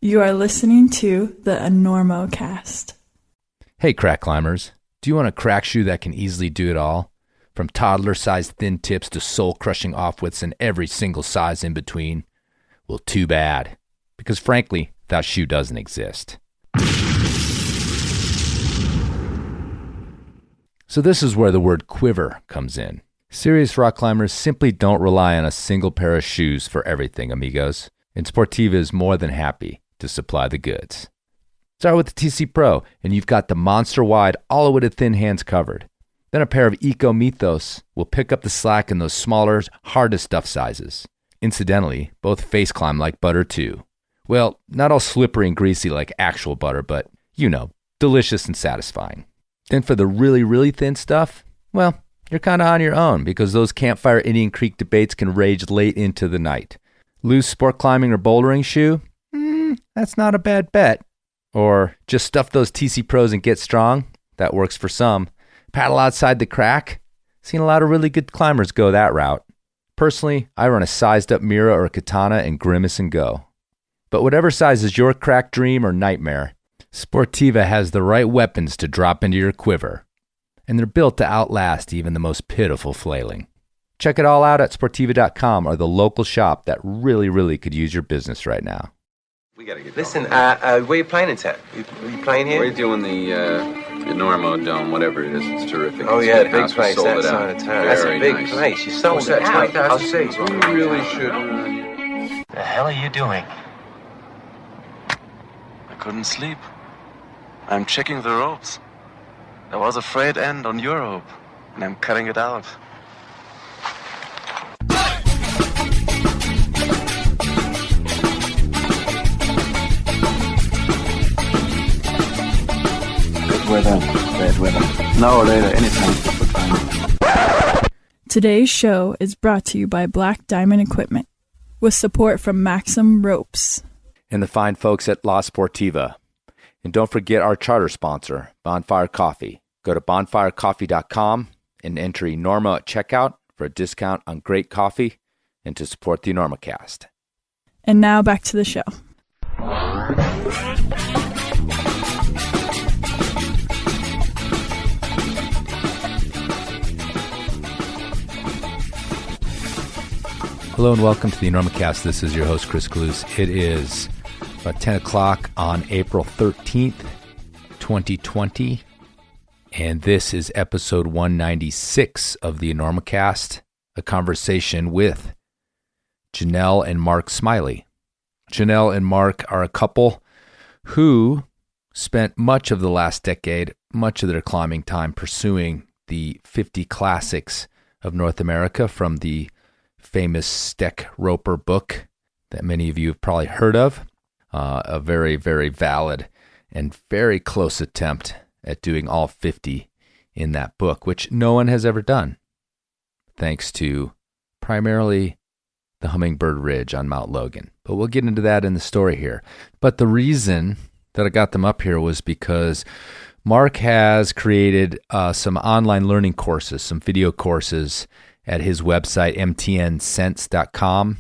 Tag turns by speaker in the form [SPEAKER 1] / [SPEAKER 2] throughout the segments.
[SPEAKER 1] You are listening to the Enormocast.
[SPEAKER 2] Hey, crack climbers. Do you want a crack shoe that can easily do it all? From toddler-sized thin tips to soul-crushing offwidths and every single size in between? Well, too bad. Because frankly, that shoe doesn't exist. So this is where the word quiver comes in. Serious rock climbers simply don't rely on a single pair of shoes for everything, amigos. And Sportiva is more than happy to supply the goods. Start with the TC Pro, and you've got the monster-wide, all-witted thin hands covered. Then a pair of Eco Mythos will pick up the slack in those smaller, hard-to-stuff sizes. Incidentally, both face climb like butter too. Well, not all slippery and greasy like actual butter, but, you know, delicious and satisfying. Then for the really, really thin stuff, well, you're kind of on your own because those campfire Indian Creek debates can rage late into the night. Loose sport climbing or bouldering shoe? That's not a bad bet. Or just stuff those TC Pros and get strong? That works for some. Paddle outside the crack? Seen a lot of really good climbers go that route. Personally, I run a sized up Mira or a Katana and grimace and go. But whatever size is your crack dream or nightmare, Sportiva has the right weapons to drop into your quiver. And they're built to outlast even the most pitiful flailing. Check it all out at Sportiva.com or the local shop that really, really could use your business right now.
[SPEAKER 3] We gotta get
[SPEAKER 4] Listen, where you playing in town? You playing here?
[SPEAKER 3] We're doing the Enormo Dome, whatever it is. It's terrific.
[SPEAKER 4] Oh,
[SPEAKER 3] It's
[SPEAKER 4] yeah,
[SPEAKER 3] a
[SPEAKER 4] big
[SPEAKER 3] house. We
[SPEAKER 4] place,
[SPEAKER 3] sold
[SPEAKER 4] that
[SPEAKER 3] it out.
[SPEAKER 4] side of town. That's a
[SPEAKER 3] Very
[SPEAKER 4] big
[SPEAKER 3] nice.
[SPEAKER 4] place. You sold
[SPEAKER 3] What's
[SPEAKER 4] it
[SPEAKER 3] that,
[SPEAKER 4] out.
[SPEAKER 3] 20,000
[SPEAKER 4] seats?
[SPEAKER 3] We really should.
[SPEAKER 5] The hell are you doing? I couldn't sleep. I'm checking the ropes. There was a frayed end on your rope, and I'm cutting it out.
[SPEAKER 6] Good weather, bad weather. Now or later, anytime.
[SPEAKER 1] Today's show is brought to you by Black Diamond Equipment, with support from Maxim Ropes.
[SPEAKER 2] And the fine folks at La Sportiva. And don't forget our charter sponsor, Bonfire Coffee. Go to bonfirecoffee.com and enter Enormo at checkout for a discount on great coffee and to support the Enormocast.
[SPEAKER 1] And now back to the show.
[SPEAKER 2] Hello and welcome to the Enormocast. This is your host, Chris Cluse. It is about 10 o'clock on April 13th, 2020. And this is episode 196 of the Enormocast, a conversation with Janelle and Mark Smiley. Janelle and Mark are a couple who spent much of the last decade, much of their climbing time pursuing the 50 classics of North America from the famous Steck Roper book that many of you have probably heard of. A very, very valid and very close attempt at doing all 50 in that book, which no one has ever done, thanks to primarily the Hummingbird Ridge on Mount Logan. But we'll get into that in the story here. But the reason that I got them up here was because Mark has created some online learning courses, some video courses at his website, mtnsense.com,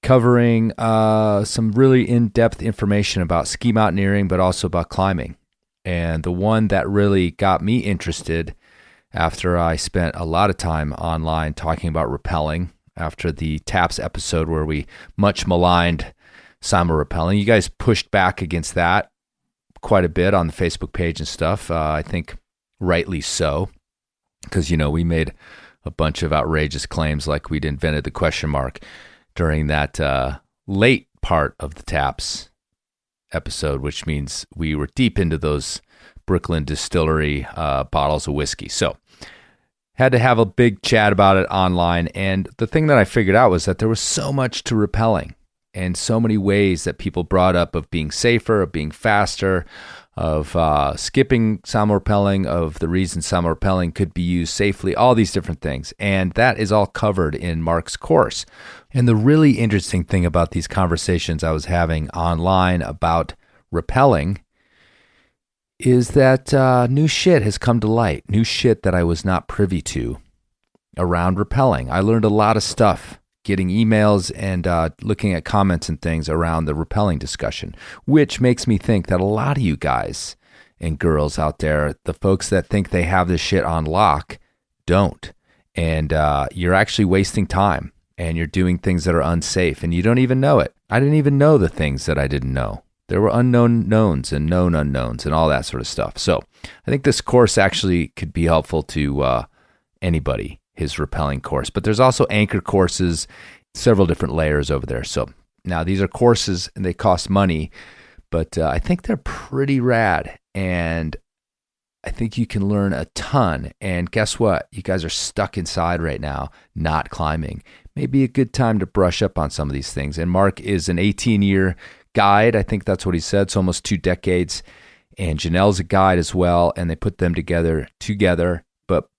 [SPEAKER 2] covering some really in-depth information about ski mountaineering, but also about climbing. And the one that really got me interested after I spent a lot of time online talking about rappelling after the TAPS episode where we much maligned simul-rappelling. You guys pushed back against that quite a bit on the Facebook page and stuff. I think rightly so, because, you know, we made a bunch of outrageous claims like we'd invented the question mark during that late part of the TAPS episode, which means we were deep into those Brooklyn distillery bottles of whiskey. So had to have a big chat about it online. And the thing that I figured out was that there was so much to rappelling and so many ways that people brought up of being safer, of being faster, of skipping simul-rappelling, of the reason simul-rappelling could be used safely, all these different things. And that is all covered in Mark's course. And the really interesting thing about these conversations I was having online about rappelling is that new shit has come to light, new shit that I was not privy to around rappelling. I learned a lot of stuff getting emails and looking at comments and things around the rappelling discussion, which makes me think that a lot of you guys and girls out there, the folks that think they have this shit on lock, don't. And you're actually wasting time, and you're doing things that are unsafe, and you don't even know it. I didn't even know the things that I didn't know. There were unknown knowns and known unknowns and all that sort of stuff. So I think this course actually could be helpful to anybody, his rappelling course. But there's also anchor courses, several different layers over there. So now these are courses, and they cost money, but I think they're pretty rad. And I think you can learn a ton. And guess what? You guys are stuck inside right now, not climbing. Maybe a good time to brush up on some of these things. And Mark is an 18-year guide. I think that's what he said. So almost 2 decades. And Janelle's a guide as well. And they put them together. But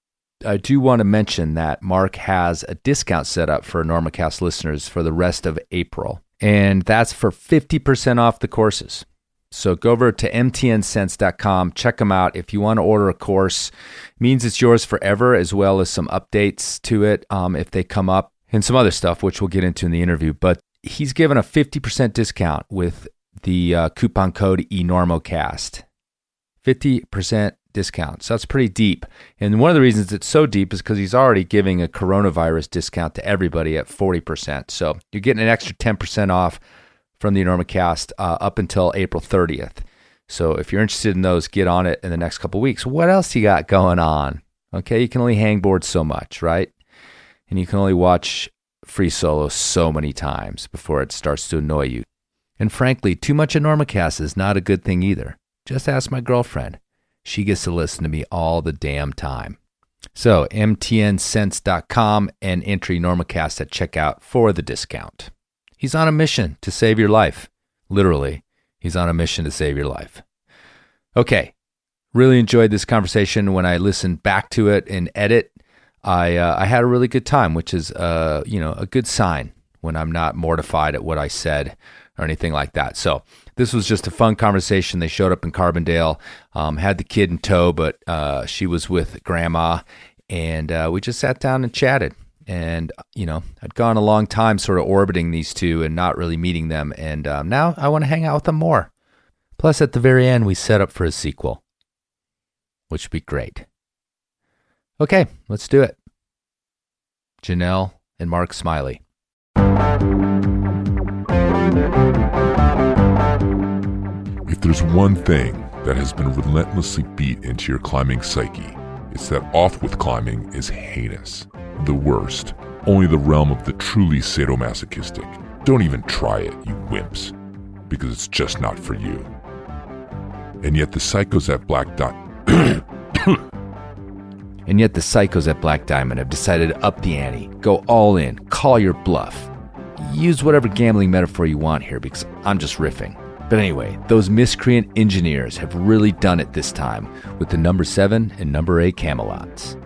[SPEAKER 2] I do want to mention that Mark has a discount set up for Enormocast listeners for the rest of April. And that's for 50% off the courses. So go over to mtnsense.com, check them out. If you want to order a course, it means it's yours forever, as well as some updates to it if they come up, and some other stuff, which we'll get into in the interview. But he's given a 50% discount with the coupon code Enormocast. 50% discount. So that's pretty deep. And one of the reasons it's so deep is because he's already giving a coronavirus discount to everybody at 40%. So you're getting an extra 10% off from the Enormocast up until April 30th. So if you're interested in those, get on it in the next couple of weeks. What else you got going on? Okay, you can only hangboard so much, right? And you can only watch free solo so many times before it starts to annoy you. And frankly, too much Enormocast is not a good thing either. Just ask my girlfriend. She gets to listen to me all the damn time. So mtnsense.com and enter Enormocast at checkout for the discount. He's on a mission to save your life. Literally, he's on a mission to save your life. Okay, really enjoyed this conversation. When I listened back to it and edit, I had a really good time, which is a good sign when I'm not mortified at what I said or anything like that. So this was just a fun conversation. They showed up in Carbondale, had the kid in tow, but she was with grandma, and we just sat down and chatted. And, I'd gone a long time sort of orbiting these two and not really meeting them. And now I want to hang out with them more. Plus, at the very end, we set up for a sequel, which would be great. Okay, let's do it. Janelle and Mark Smiley.
[SPEAKER 7] If there's one thing that has been relentlessly beat into your climbing psyche, it's that off with climbing is heinous. The worst. Only the realm of the truly sadomasochistic. Don't even try it, you wimps. Because it's just not for you. And yet the psychos at Black Diamond have decided to up the ante, go all in, call your bluff. Use whatever gambling metaphor you want here, because I'm just riffing. But anyway, those miscreant engineers have really done it this time with the number 7 and number 8 Camelots.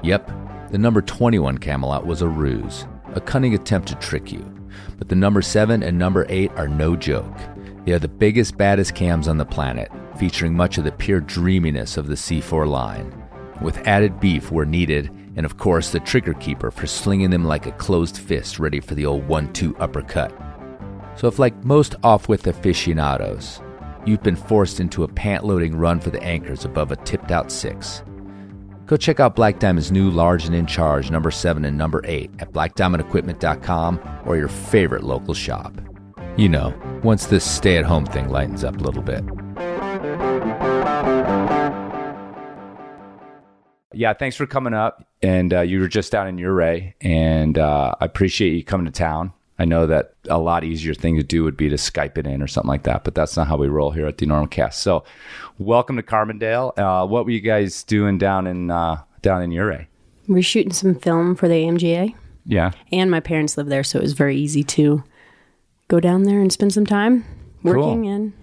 [SPEAKER 7] Yep, the number 21 Camelot was a ruse, a cunning attempt to trick you. But the number 7 and number 8 are no joke. They are the biggest, baddest cams on the planet, featuring much of the pure dreaminess of the C4 line, with added beef where needed, and of course the trigger keeper for slinging them like a closed fist ready for the old 1-2 uppercut. So if, like most off-with aficionados, you've been forced into a pant-loading run for the anchors above a tipped-out 6, go check out Black Diamond's new large and in charge number 7 and number 8 at blackdiamondequipment.com or your favorite local shop. Once this stay-at-home thing lightens up a little bit. Yeah, thanks for coming up. And you were just down in Uray, and I appreciate you coming to town. I know that a lot easier thing to do would be to Skype it in or something like that, but that's not how we roll here at the Enormocast. So welcome to Carbondale. What were you guys doing down in Uray?
[SPEAKER 8] We're shooting some film for the AMGA.
[SPEAKER 2] Yeah.
[SPEAKER 8] And my parents live there, so it was very easy to go down there and spend some time working and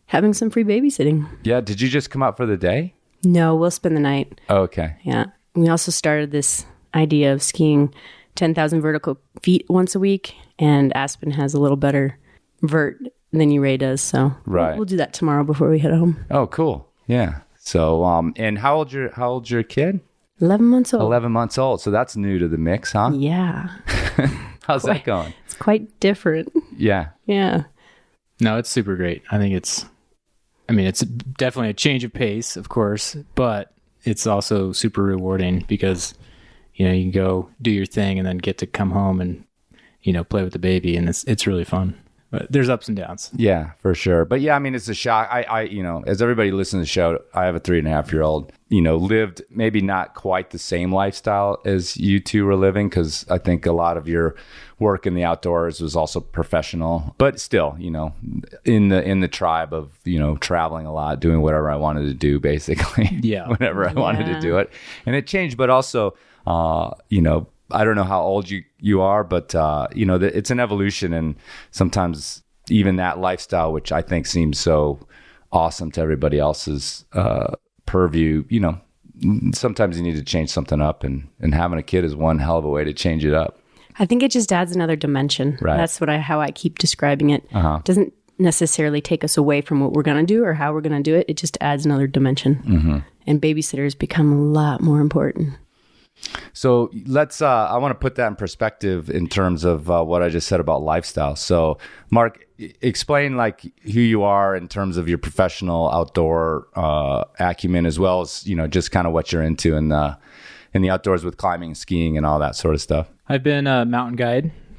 [SPEAKER 8] having some free babysitting.
[SPEAKER 2] Yeah. Did you just come out for the day?
[SPEAKER 8] No, we'll spend the night.
[SPEAKER 2] Oh, okay.
[SPEAKER 8] Yeah. We also started this idea of skiing 10,000 vertical feet once a week, and Aspen has a little better vert than Uray does, so we'll do that tomorrow before we head home.
[SPEAKER 2] Oh, cool. Yeah. So, and how old's your kid?
[SPEAKER 8] 11 months old.
[SPEAKER 2] 11 months old. So that's new to the mix, huh?
[SPEAKER 8] Yeah.
[SPEAKER 2] How's that going?
[SPEAKER 8] It's quite different.
[SPEAKER 2] Yeah.
[SPEAKER 8] Yeah.
[SPEAKER 9] No, it's super great. I think it's definitely a change of pace, of course, but it's also super rewarding because, you can go do your thing and then get to come home and, play with the baby, and it's really fun. But there's ups and downs.
[SPEAKER 2] Yeah, for sure. But yeah, it's a shock. I as everybody listens to the show, I have a 3.5-year-old, lived maybe not quite the same lifestyle as you two were living, because I think a lot of your work in the outdoors was also professional, but still, in the tribe of, traveling a lot, doing whatever I wanted to do, basically.
[SPEAKER 9] Yeah.
[SPEAKER 2] Whenever I wanted to do it. And it changed, but also, I don't know how old you are, but it's an evolution, and sometimes even that lifestyle, which I think seems so awesome to everybody else's purview, sometimes you need to change something up, and having a kid is one hell of a way to change it up.
[SPEAKER 8] I think it just adds another dimension.
[SPEAKER 2] Right.
[SPEAKER 8] That's how I keep describing it. It doesn't necessarily take us away from what we're going to do or how we're going to do it. It just adds another dimension. And babysitters become a lot more important.
[SPEAKER 2] So I want to put that in perspective in terms of what I just said about lifestyle. So Mark, explain who you are in terms of your professional outdoor acumen, as well as, just kind of what you're into in the outdoors with climbing, skiing, and all that sort of stuff.
[SPEAKER 9] I've been a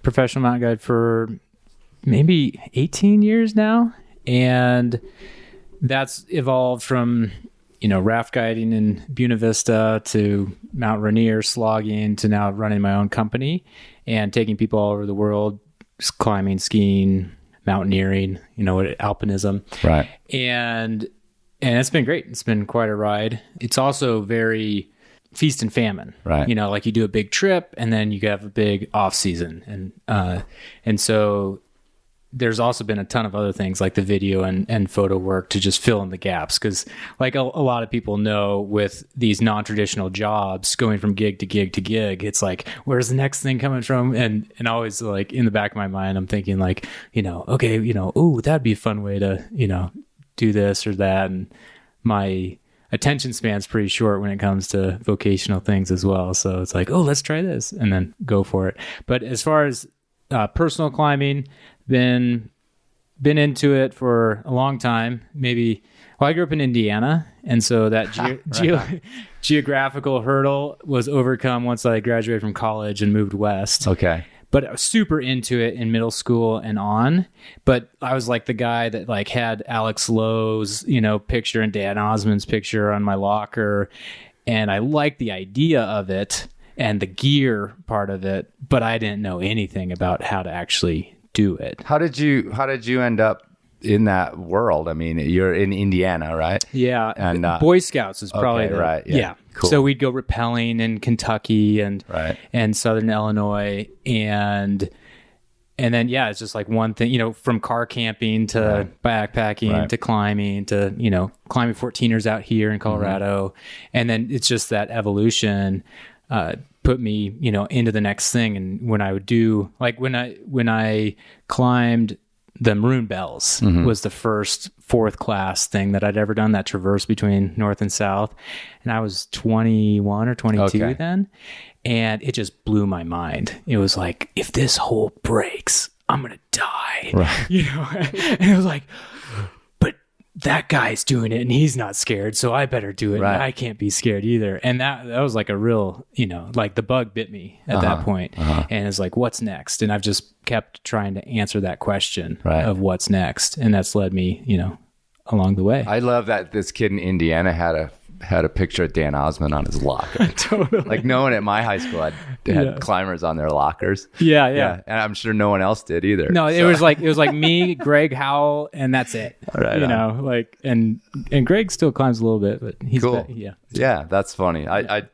[SPEAKER 9] professional mountain guide for maybe 18 years now. And that's evolved from, raft guiding in Buena Vista to Mount Rainier slogging to now running my own company and taking people all over the world, climbing, skiing, mountaineering, alpinism.
[SPEAKER 2] Right.
[SPEAKER 9] And it's been great. It's been quite a ride. It's also very feast and famine,
[SPEAKER 2] right?
[SPEAKER 9] You do a big trip and then you have a big off season. And so there's also been a ton of other things like the video and photo work to just fill in the gaps. Cause a lot of people know with these non-traditional jobs going from gig to gig to gig, it's where's the next thing coming from? And always in the back of my mind, I'm thinking okay, ooh, that'd be a fun way to, do this or that. And my attention span's pretty short when it comes to vocational things as well. So it's let's try this and then go for it. But as far as personal climbing, been into it for a long time. I grew up in Indiana, and so that geographical hurdle was overcome once I graduated from college and moved west.
[SPEAKER 2] Okay.
[SPEAKER 9] But I was super into it in middle school and on. But I was the guy that had Alex Lowe's, picture and Dan Osmond's picture on my locker. And I liked the idea of it and the gear part of it, but I didn't know anything about how to actually do it.
[SPEAKER 2] How did you end up in that world? You're in Indiana, right?
[SPEAKER 9] Yeah.
[SPEAKER 2] And
[SPEAKER 9] Boy Scouts is probably
[SPEAKER 2] right.
[SPEAKER 9] Yeah.
[SPEAKER 2] Cool.
[SPEAKER 9] So we'd go rappelling in Kentucky and
[SPEAKER 2] right.
[SPEAKER 9] and Southern Illinois and then it's just one thing, from car camping to backpacking to climbing to, climbing 14ers out here in Colorado. And then it's just that evolution put me, into the next thing. And when I would do when I climbed the Maroon Bells was the first 4th class thing that I'd ever done, that traverse between north and south. And I was 21 or 22 then. And it just blew my mind. It was if this hole breaks, I'm going to die.
[SPEAKER 2] Right.
[SPEAKER 9] And it was but that guy's doing it and he's not scared, so I better do it.
[SPEAKER 2] Right.
[SPEAKER 9] I can't be scared either. And that was a real, the bug bit me at that point. And it's what's next? And I've just kept trying to answer that question of what's next. And that's led me, along the way.
[SPEAKER 2] I love that this kid in Indiana had a picture of Dan Osmond on his locker.
[SPEAKER 9] Totally.
[SPEAKER 2] No one at my high school had climbers on their lockers.
[SPEAKER 9] Yeah.
[SPEAKER 2] And I'm sure no one else did either.
[SPEAKER 9] No, it was me, Greg Howell, and that's it.
[SPEAKER 2] Right.
[SPEAKER 9] And Greg still climbs a little bit, but he's
[SPEAKER 2] cool. Yeah, that's funny.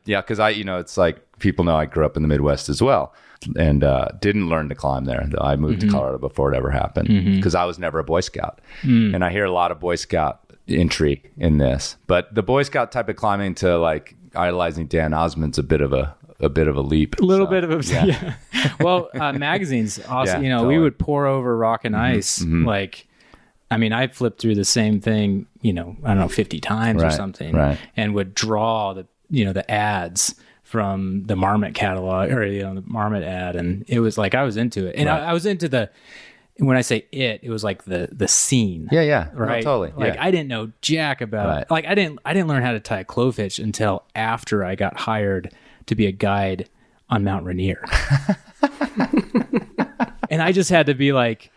[SPEAKER 2] Because it's people know I grew up in the Midwest as well, and didn't learn to climb there. I moved to Colorado before it ever happened because I was never a Boy Scout, and I hear a lot of Boy Scout intrigue in this, but the Boy Scout type of climbing to idolizing Dan Osmond's a bit of a leap.
[SPEAKER 9] A little bit of a yeah. Well, magazines also, totally. We would pour over Rock and Ice I flipped through the same thing, I don't know, 50 times or something, and would draw the ads from the Marmot catalog or the Marmot ad, and it was like I was into it, and I was into when I say it was like the scene.
[SPEAKER 2] Yeah.
[SPEAKER 9] Right.
[SPEAKER 2] No, totally.
[SPEAKER 9] Like I didn't know jack about like I didn't learn how to tie a clove hitch until after I got hired to be a guide on Mount Rainier. And I just had to be like,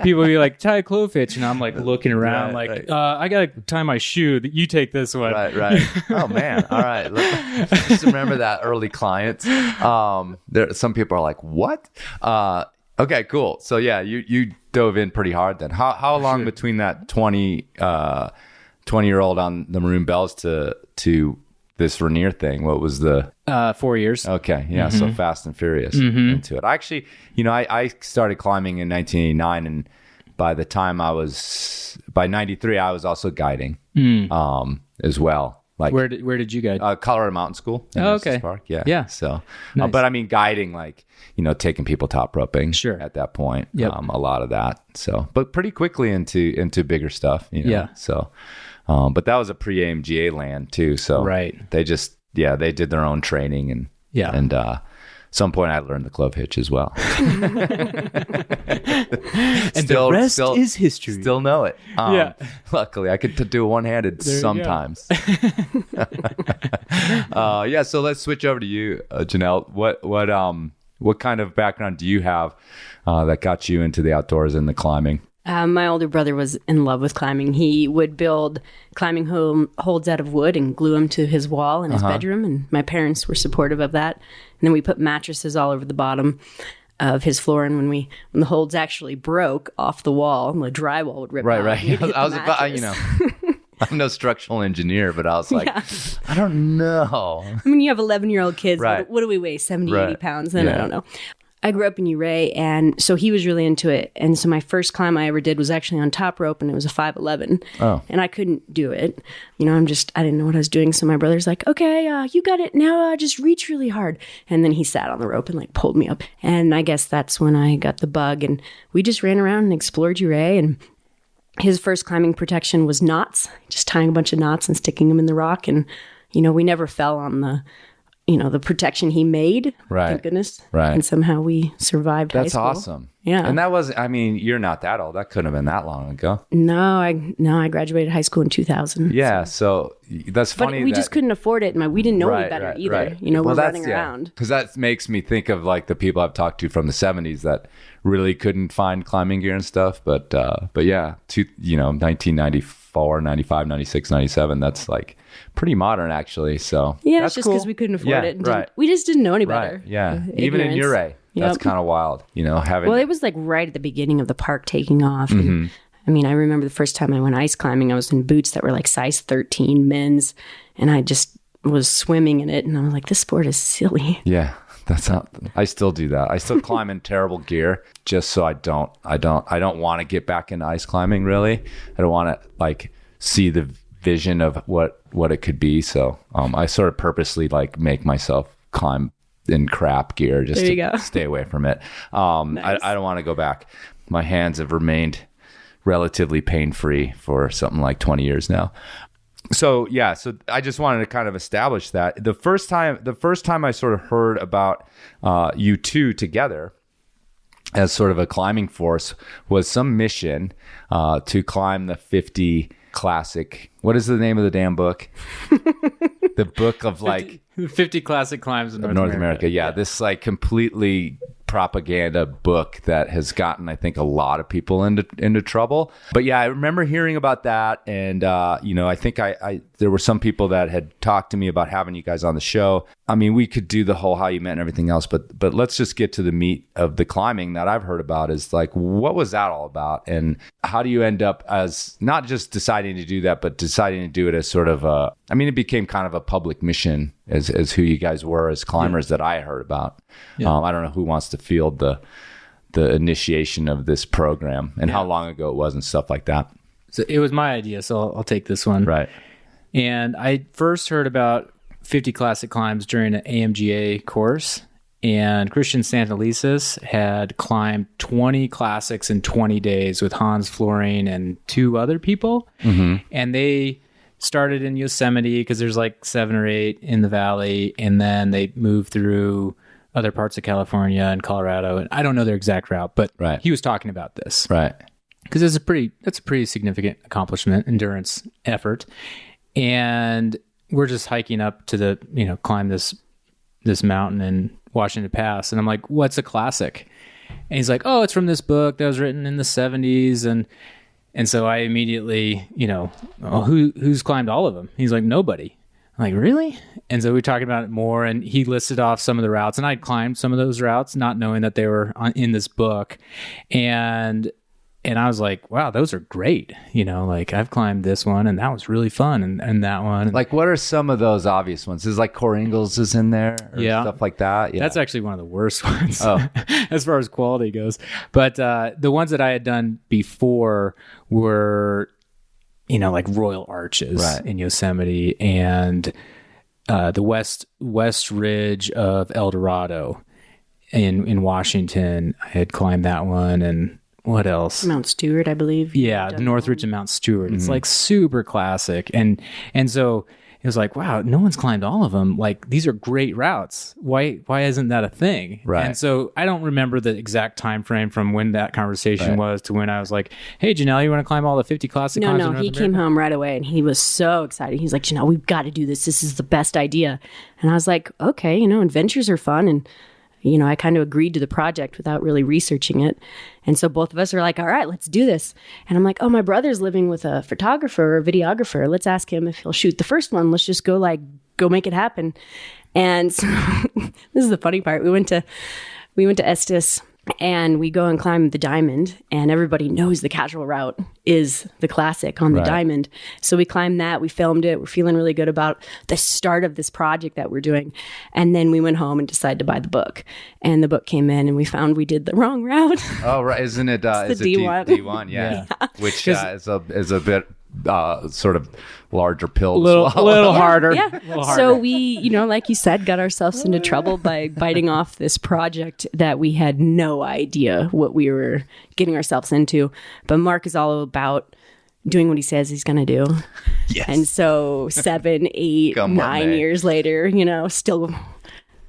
[SPEAKER 9] people be like, tie a clove hitch. And I'm like looking around I got to tie my shoe. You take this one.
[SPEAKER 2] Right. Oh, man. All right. Just remember that early clients. Some people are like, what? Okay, cool. So, yeah, you dove in pretty hard then. How long between that 20-year-old on the Maroon Bells to this Rainier thing? What was the
[SPEAKER 9] 4 years?
[SPEAKER 2] Okay, yeah, so fast and furious into it. Actually, I started climbing in 1989, and by the time by 93, I was also guiding as well. Like
[SPEAKER 9] where did you guide?
[SPEAKER 2] Colorado Mountain School in Estes Park. Yeah. So,
[SPEAKER 9] nice.
[SPEAKER 2] But I mean, guiding, like, taking people top roping.
[SPEAKER 9] Sure.
[SPEAKER 2] At that point,
[SPEAKER 9] Yep.
[SPEAKER 2] A lot of that. So, but pretty quickly into bigger stuff.
[SPEAKER 9] Yeah.
[SPEAKER 2] So, but that was a pre-AMGA land too. So they just they did their own training and some point I learned the clove hitch as well.
[SPEAKER 9] And the rest is history.
[SPEAKER 2] Still know it. Luckily, I could do one-handed sometimes. So let's switch over to you, Janelle. What kind of background do you have that got you into the outdoors and the climbing?
[SPEAKER 8] My older brother was in love with climbing. He would build climbing holds out of wood and glue them to his wall in his bedroom, and my parents were supportive of that. And then we put mattresses all over the bottom of his floor, and when the holds actually broke off the wall, the drywall would rip off.
[SPEAKER 2] Right. I was about, I'm no structural engineer, but I was like, I don't know.
[SPEAKER 8] I mean, you have 11-year-old kids.
[SPEAKER 2] Right.
[SPEAKER 8] What do we weigh? 70, 80 pounds? And I don't know. I grew up in Ouray, and so he was really into it. And so my first climb I ever did was actually on top rope, and it was a 5'11".
[SPEAKER 2] Oh.
[SPEAKER 8] And I couldn't do it. I didn't know what I was doing. So my brother's like, okay, you got it. Now just reach really hard. And then he sat on the rope and like pulled me up. And I guess that's when I got the bug. And we just ran around and explored Ouray. And his first climbing protection was knots, just tying a bunch of knots and sticking them in the rock. And, we never fell on the protection he made.
[SPEAKER 2] Right.
[SPEAKER 8] Thank goodness.
[SPEAKER 2] Right.
[SPEAKER 8] And somehow we survived high school.
[SPEAKER 2] That's awesome.
[SPEAKER 8] Yeah.
[SPEAKER 2] And that was, you're not that old. That couldn't have been that long ago.
[SPEAKER 8] No, I graduated high school in 2000.
[SPEAKER 2] Yeah. So that's funny.
[SPEAKER 8] But we just couldn't afford it. And we didn't know any better either.
[SPEAKER 2] Right.
[SPEAKER 8] We're running around.
[SPEAKER 2] Because that makes me think of like the people I've talked to from the 70s that really couldn't find climbing gear and stuff. But yeah, 1994, 95, 96, 97, that's like pretty modern actually. So
[SPEAKER 8] yeah, it's just because we couldn't afford it. And we just didn't know any better.
[SPEAKER 2] Right. Yeah. Even in Ouray, that's kind of wild, having.
[SPEAKER 8] Well, it was like right at the beginning of the park taking off. And, I remember the first time I went ice climbing, I was in boots that were like size 13 men's, and I just was swimming in it, and I was like, this sport is silly.
[SPEAKER 2] Yeah. I still do that. I still climb in terrible gear just so I don't want to get back into ice climbing really. I don't want to like see the vision of what it could be. So I sort of purposely like make myself climb in crap gear just to stay away from it. Nice. I don't want to go back. My hands have remained relatively pain-free for something like 20 years now. So yeah, so I just wanted to kind of establish that the first time I sort of heard about you two together as sort of a climbing force was some mission to climb the 50 classic. What is the name of the damn book? The book of like
[SPEAKER 9] 50 classic climbs in
[SPEAKER 2] North America. Yeah, this like completely propaganda book that has gotten, I think, a lot of people into trouble. But yeah, I remember hearing about that, and I think I there were some people that had talked to me about having you guys on the show. I mean, we could do the whole how you met and everything else, but let's just get to the meat of the climbing that I've heard about. Is like, what was that all about, and how do you end up as not just deciding to do that, but deciding to do it as sort of a? I mean, it became kind of a public mission as who you guys were as climbers that I heard about. Yeah. I don't know who wants to field the initiation of this program and how long ago it was and stuff like that.
[SPEAKER 9] So it was my idea, so I'll take this one.
[SPEAKER 2] Right.
[SPEAKER 9] And I first heard about 50 classic climbs during an AMGA course, and Christian Santelises had climbed 20 classics in 20 days with Hans Florine and 2 other people. Mm-hmm. And they started in Yosemite because there's like 7 or 8 in the valley, and then they moved through other parts of California and Colorado. And I don't know their exact route, but he was talking about this.
[SPEAKER 2] Right.
[SPEAKER 9] Because that's a pretty significant accomplishment, endurance effort. And we're just hiking up to climb this mountain in Washington Pass. And I'm like, what's a classic? And he's like, oh, it's from this book that was written in the 70s. And so I immediately, who's climbed all of them? He's like, nobody. I'm like, really? And so we talked about it more, and he listed off some of the routes, and I'd climbed some of those routes, not knowing that they were in this book. And I was like, wow, those are great. Like I've climbed this one and that was really fun. And that one.
[SPEAKER 2] Like, what are some of those obvious ones? Is like Core Ingalls is in there or stuff like that? Yeah.
[SPEAKER 9] That's actually one of the worst ones as far as quality goes. But the ones that I had done before were, like Royal Arches in Yosemite and the west ridge of El Dorado in Washington. I had climbed that one, and what else?
[SPEAKER 8] Mount Stewart, I believe.
[SPEAKER 9] Yeah, the North Ridge of Mount Stewart. Mm-hmm. It's like super classic. And so it was like, wow, no one's climbed all of them. Like, these are great routes. Why isn't that a thing?
[SPEAKER 2] Right.
[SPEAKER 9] And so I don't remember the exact time frame from when that conversation was to when I was like, hey, Janelle, you want to climb all the 50 classic climbs?
[SPEAKER 8] No, he came home right away and he was so excited. He's like, Janelle, we've got to do this. This is the best idea. And I was like, okay, adventures are fun. And I kind of agreed to the project without really researching it. And so both of us are like, all right, let's do this. And I'm like, oh, my brother's living with a photographer or a videographer. Let's ask him if he'll shoot the first one. Let's just go make it happen. And so this is the funny part. We went to Estes, and we go and climb the Diamond, and everybody knows the casual route is the classic on the Diamond. So we climbed that, we filmed it, we're feeling really good about the start of this project that we're doing. And then we went home and decided to buy the book. And the book came in, and we found we did the wrong route.
[SPEAKER 2] Oh, right. Isn't it?
[SPEAKER 8] It's the D1.
[SPEAKER 2] D1, yeah. Which is a bit sort of larger pill to
[SPEAKER 9] little harder.
[SPEAKER 8] Yeah.
[SPEAKER 9] Little harder.
[SPEAKER 8] So we, like you said, got ourselves into trouble by biting off this project that we had no idea what we were getting ourselves into. But Mark is all about doing what he says he's going to do.
[SPEAKER 2] Yes.
[SPEAKER 8] And so 7, 8, 9 years later,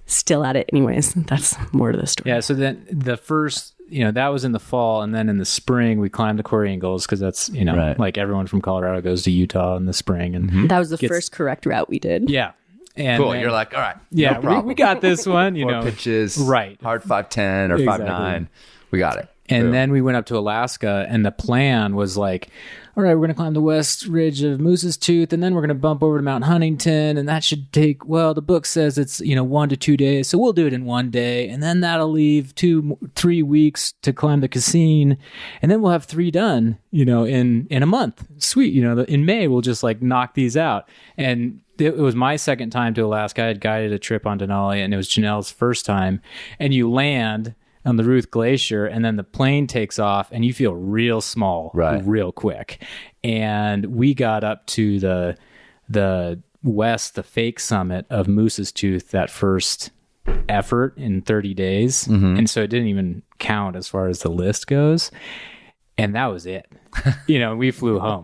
[SPEAKER 8] still at it anyways. That's more to the story.
[SPEAKER 9] Yeah. So then the first, that was in the fall, and then in the spring we climbed the Core Ingalls because that's, like everyone from Colorado goes to Utah in the spring. And
[SPEAKER 8] that was the first correct route we did.
[SPEAKER 9] Yeah. And
[SPEAKER 2] cool. You're like, all right.
[SPEAKER 9] Yeah,
[SPEAKER 2] no problem.
[SPEAKER 9] we got this one,
[SPEAKER 2] 4 pitches.
[SPEAKER 9] Right.
[SPEAKER 2] Hard 5'10" or 5'9". We got it.
[SPEAKER 9] And then we went up to Alaska, and the plan was like, all right, we're going to climb the west ridge of Moose's Tooth, and then we're going to bump over to Mount Huntington, and that should take, the book says it's, 1 to 2 days, so we'll do it in 1 day, and then that'll leave 2-3 weeks to climb the Cassine, and then we'll have 3 done, in a month. Sweet, in May, we'll just knock these out. And it was my second time to Alaska. I had guided a trip on Denali, and it was Janelle's first time, and you land on the Ruth Glacier, and then the plane takes off, and you feel real small, real quick. And we got up to the fake summit of Moose's Tooth that first effort in 30 days, and so it didn't even count as far as the list goes. And that was it. We flew home.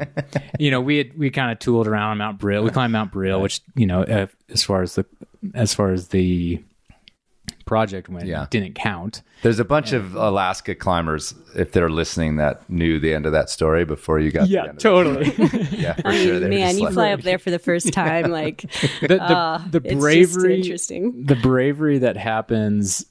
[SPEAKER 9] We kind of tooled around on Mount Brill. We climbed Mount Brill, which as far as the project went, didn't count.
[SPEAKER 2] There's a bunch of Alaska climbers, if they're listening, that knew the end of that story before you got to the end
[SPEAKER 9] totally.
[SPEAKER 2] Of it. Yeah, for sure.
[SPEAKER 8] Man, you fly up there for the first time,
[SPEAKER 9] the bravery,
[SPEAKER 8] it's just interesting.
[SPEAKER 9] The bravery that happens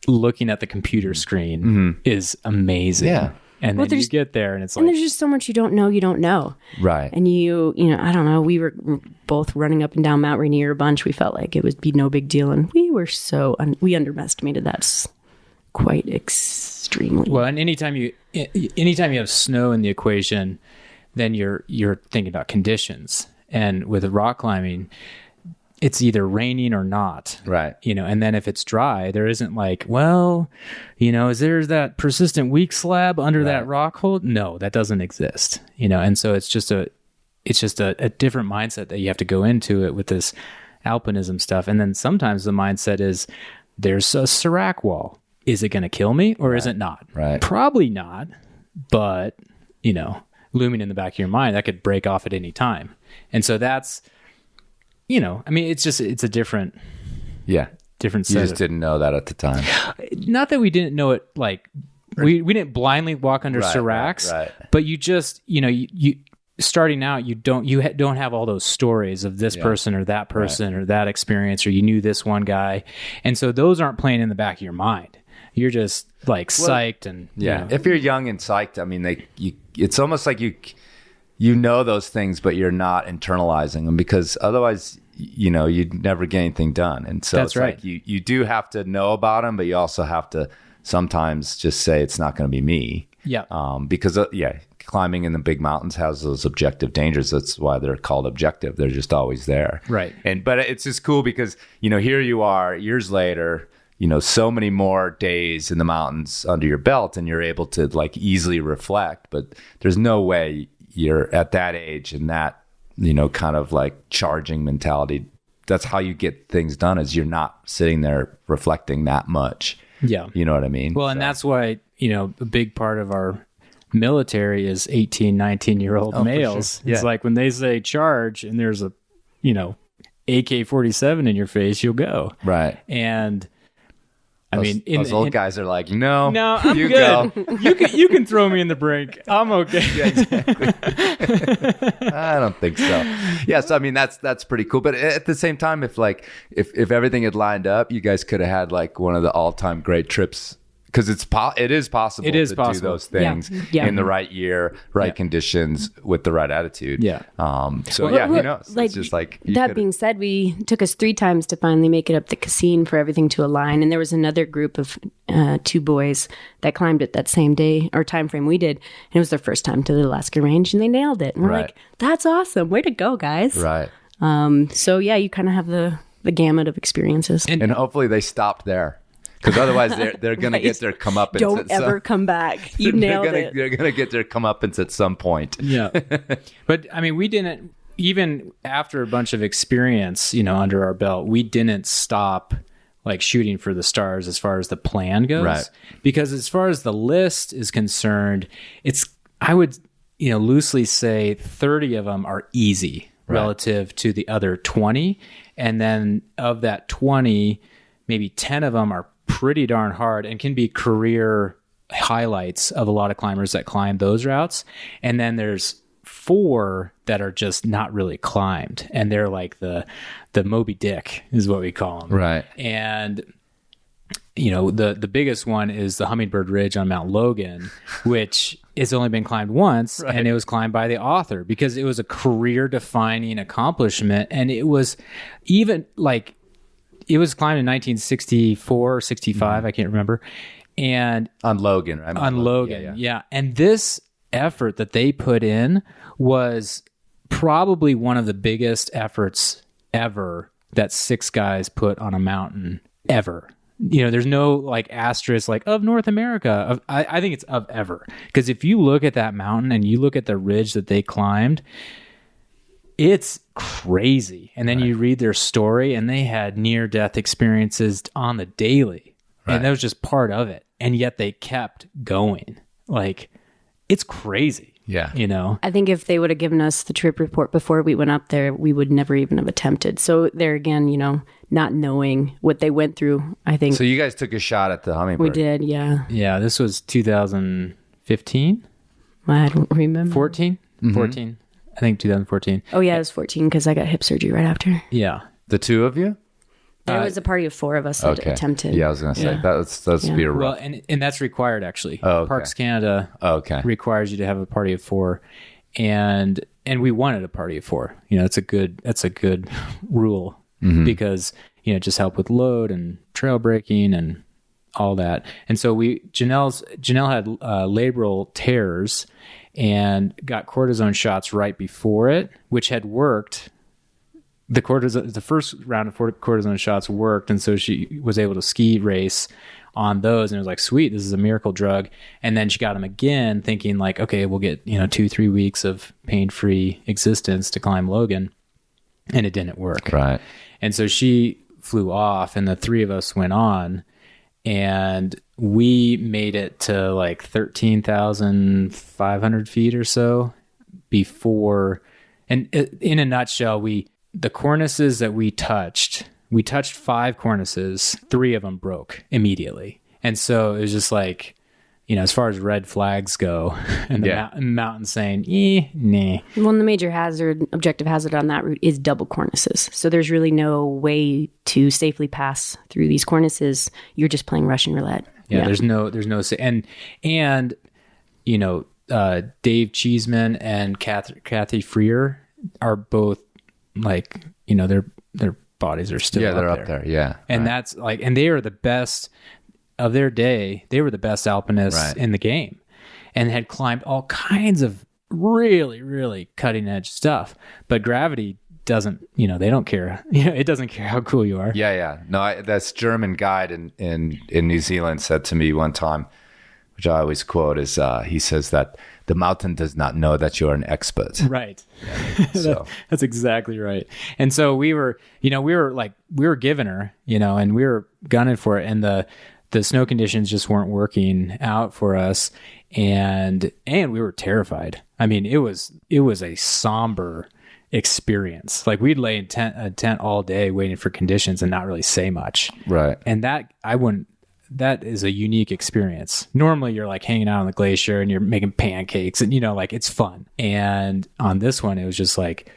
[SPEAKER 9] looking at the computer screen is amazing. Yeah. And then you get there and it's like...
[SPEAKER 8] And there's just so much you don't know.
[SPEAKER 2] Right.
[SPEAKER 8] And I don't know, we were both running up and down Mount Rainier a bunch. We felt like it would be no big deal. And we were we underestimated that quite extremely.
[SPEAKER 9] Well, and anytime you have snow in the equation, then you're thinking about conditions. And with rock climbing, it's either raining or not.
[SPEAKER 2] Right.
[SPEAKER 9] And then if it's dry, there isn't is there that persistent weak slab under that rock hold? No, that doesn't exist. And so it's just a different mindset that you have to go into it with this alpinism stuff. And then sometimes the mindset is there's a Serac wall. Is it going to kill me or is it not?
[SPEAKER 2] Right.
[SPEAKER 9] Probably not, but looming in the back of your mind that could break off at any time. And so that's, you know, I mean, it's a different
[SPEAKER 2] You just didn't know that at the time.
[SPEAKER 9] Not that we didn't know it, like we didn't blindly walk under seracs,
[SPEAKER 2] right.
[SPEAKER 9] But you just, you know, you starting out, you don't have all those stories of this person or that person or that experience, or you knew this one guy. And so those aren't playing in the back of your mind. You're just like psyched and you know.
[SPEAKER 2] If you're young and psyched, I mean, it's almost like you know those things, but you're not internalizing them, because otherwise, you know, you'd never get anything done. And so
[SPEAKER 9] that's right.
[SPEAKER 2] Like you do have to know about them, but you also have to sometimes just say it's not going to be me.
[SPEAKER 9] Yeah.
[SPEAKER 2] Because climbing in the big mountains has those objective dangers. That's why they're called objective. They're just always there.
[SPEAKER 9] Right.
[SPEAKER 2] But it's just cool because, you know, here you are years later, you know, so many more days in the mountains under your belt, and you're able to like easily reflect, but there's no way you're at that age and that, you know, kind of like charging mentality. That's how you get things done, is you're not sitting there reflecting that much.
[SPEAKER 9] Yeah.
[SPEAKER 2] You know what I mean?
[SPEAKER 9] Well, and that's why, you know, a big part of our military is 18, 19-year-old males.
[SPEAKER 2] Sure. Yeah.
[SPEAKER 9] It's like when they say charge and there's a, you know, AK-47 in your face, you'll go.
[SPEAKER 2] Right.
[SPEAKER 9] And I
[SPEAKER 2] those,
[SPEAKER 9] mean,
[SPEAKER 2] those old guys are like, no,
[SPEAKER 9] I'm
[SPEAKER 2] you
[SPEAKER 9] good.
[SPEAKER 2] Go.
[SPEAKER 9] You can throw me in the brink. I'm okay.
[SPEAKER 2] Yeah, exactly. I don't think so. Yes, I mean that's pretty cool. But at the same time, if everything had lined up, you guys could have had like one of the all-time great trips. Because it is possible to do those things in the right year, right conditions, with the right attitude. Yeah. Who knows?
[SPEAKER 8] Like,
[SPEAKER 2] it's just like
[SPEAKER 8] that being said, we took us 3 times to finally make it up the Cassine for everything to align, and there was another group of 2 boys that climbed it that same day or time frame we did, and it was their first time to the Alaska Range, and they nailed it. And we're like, "That's awesome! Way to go, guys!"
[SPEAKER 2] Right.
[SPEAKER 8] So yeah, you kind of have the gamut of experiences,
[SPEAKER 2] and hopefully they stopped there. Because otherwise, they're going to get their comeuppance.
[SPEAKER 8] Don't ever come back. You nailed it.
[SPEAKER 2] They're going to get their comeuppance at some point.
[SPEAKER 9] Yeah. But, I mean, we didn't, even after a bunch of experience, you know, under our belt, we didn't stop, like, shooting for the stars as far as the plan goes.
[SPEAKER 2] Right.
[SPEAKER 9] Because as far as the list is concerned, I would, you know, loosely say 30 of them are easy relative to the other 20. And then of that 20, maybe 10 of them are pretty darn hard and can be career highlights of a lot of climbers that climb those routes. And then there's 4 that are just not really climbed, and they're like the Moby Dick is what we call them.
[SPEAKER 2] Right.
[SPEAKER 9] And you know, the biggest one is the Hummingbird Ridge on Mount Logan, which has only been climbed once, and it was climbed by the author because it was a career defining accomplishment. And it was even like, it was climbed in 1964 or 65, I can't remember. And
[SPEAKER 2] on Logan, right?
[SPEAKER 9] On Logan, yeah. And this effort that they put in was probably one of the biggest efforts ever that 6 guys put on a mountain ever. You know, there's no like asterisk like of North America. I think it's of ever. Because if you look at that mountain and you look at the ridge that they climbed, it's crazy. And then you read their story, and they had near-death experiences on the daily. Right. And that was just part of it. And yet they kept going. Like, it's crazy.
[SPEAKER 2] Yeah.
[SPEAKER 9] You know?
[SPEAKER 8] I think if they would have given us the trip report before we went up there, we would never even have attempted. So there again, you know, not knowing what they went through, I think.
[SPEAKER 2] So you guys took a shot at the Hummingbird.
[SPEAKER 8] We did, yeah.
[SPEAKER 9] Yeah, this was 2015?
[SPEAKER 8] I don't remember.
[SPEAKER 9] 14? Mm-hmm. 14. I think 2014.
[SPEAKER 8] Oh, yeah, it was 14 because I got hip surgery right after.
[SPEAKER 9] Yeah.
[SPEAKER 2] The 2 of you?
[SPEAKER 8] There was a party of 4 of us that attempted.
[SPEAKER 2] Yeah, I was going to say, that's be a rough.
[SPEAKER 9] Well, and that's required, actually.
[SPEAKER 2] Oh, okay.
[SPEAKER 9] Parks Canada requires you to have a party of 4. And we wanted a party of 4. You know, that's a good rule because, you know, just help with load and trail breaking and all that. And so Janelle had labral tears and got cortisone shots right before it, which had worked. The first round of cortisone shots worked, and so she was able to ski race on those, and it was like, sweet, this is a miracle drug. And then she got them again, thinking like, okay, we'll get 2-3 weeks of pain-free existence to climb Logan, and it didn't work.
[SPEAKER 2] Right.
[SPEAKER 9] And so she flew off, and the 3 of us went on, and we made it to like 13,500 feet or so. before. And in a nutshell, the cornices that we touched 5 cornices, 3 of them broke immediately. And so it was just like, as far as red flags go, and the mountain saying, nah.
[SPEAKER 8] Well, the major objective hazard on that route is double cornices. So there's really no way to safely pass through these cornices. You're just playing Russian roulette.
[SPEAKER 9] Yeah. There's no, and Dave Cheeseman and Kathy Freer are both like, their bodies are still
[SPEAKER 7] they're up there. Yeah.
[SPEAKER 9] And that's like, and they are the best of their day. They were the best alpinists in the game and had climbed all kinds of really, really cutting edge stuff. But gravity doesn't, they don't care. It doesn't care how cool you are.
[SPEAKER 7] Yeah. No, this German guide in New Zealand said to me one time, which I always quote, is he says that the mountain does not know that you're an expert.
[SPEAKER 9] Right.
[SPEAKER 7] So
[SPEAKER 9] that's exactly right. And so we were giving her, and we were gunning for it. And the snow conditions just weren't working out for us. And we were terrified. I mean, it was a somber experience. Like we'd lay in a tent all day waiting for conditions and not really say much.
[SPEAKER 7] Right.
[SPEAKER 9] And that is a unique experience. Normally you're like hanging out on the glacier and you're making pancakes and, like it's fun. And on this one, it was just like,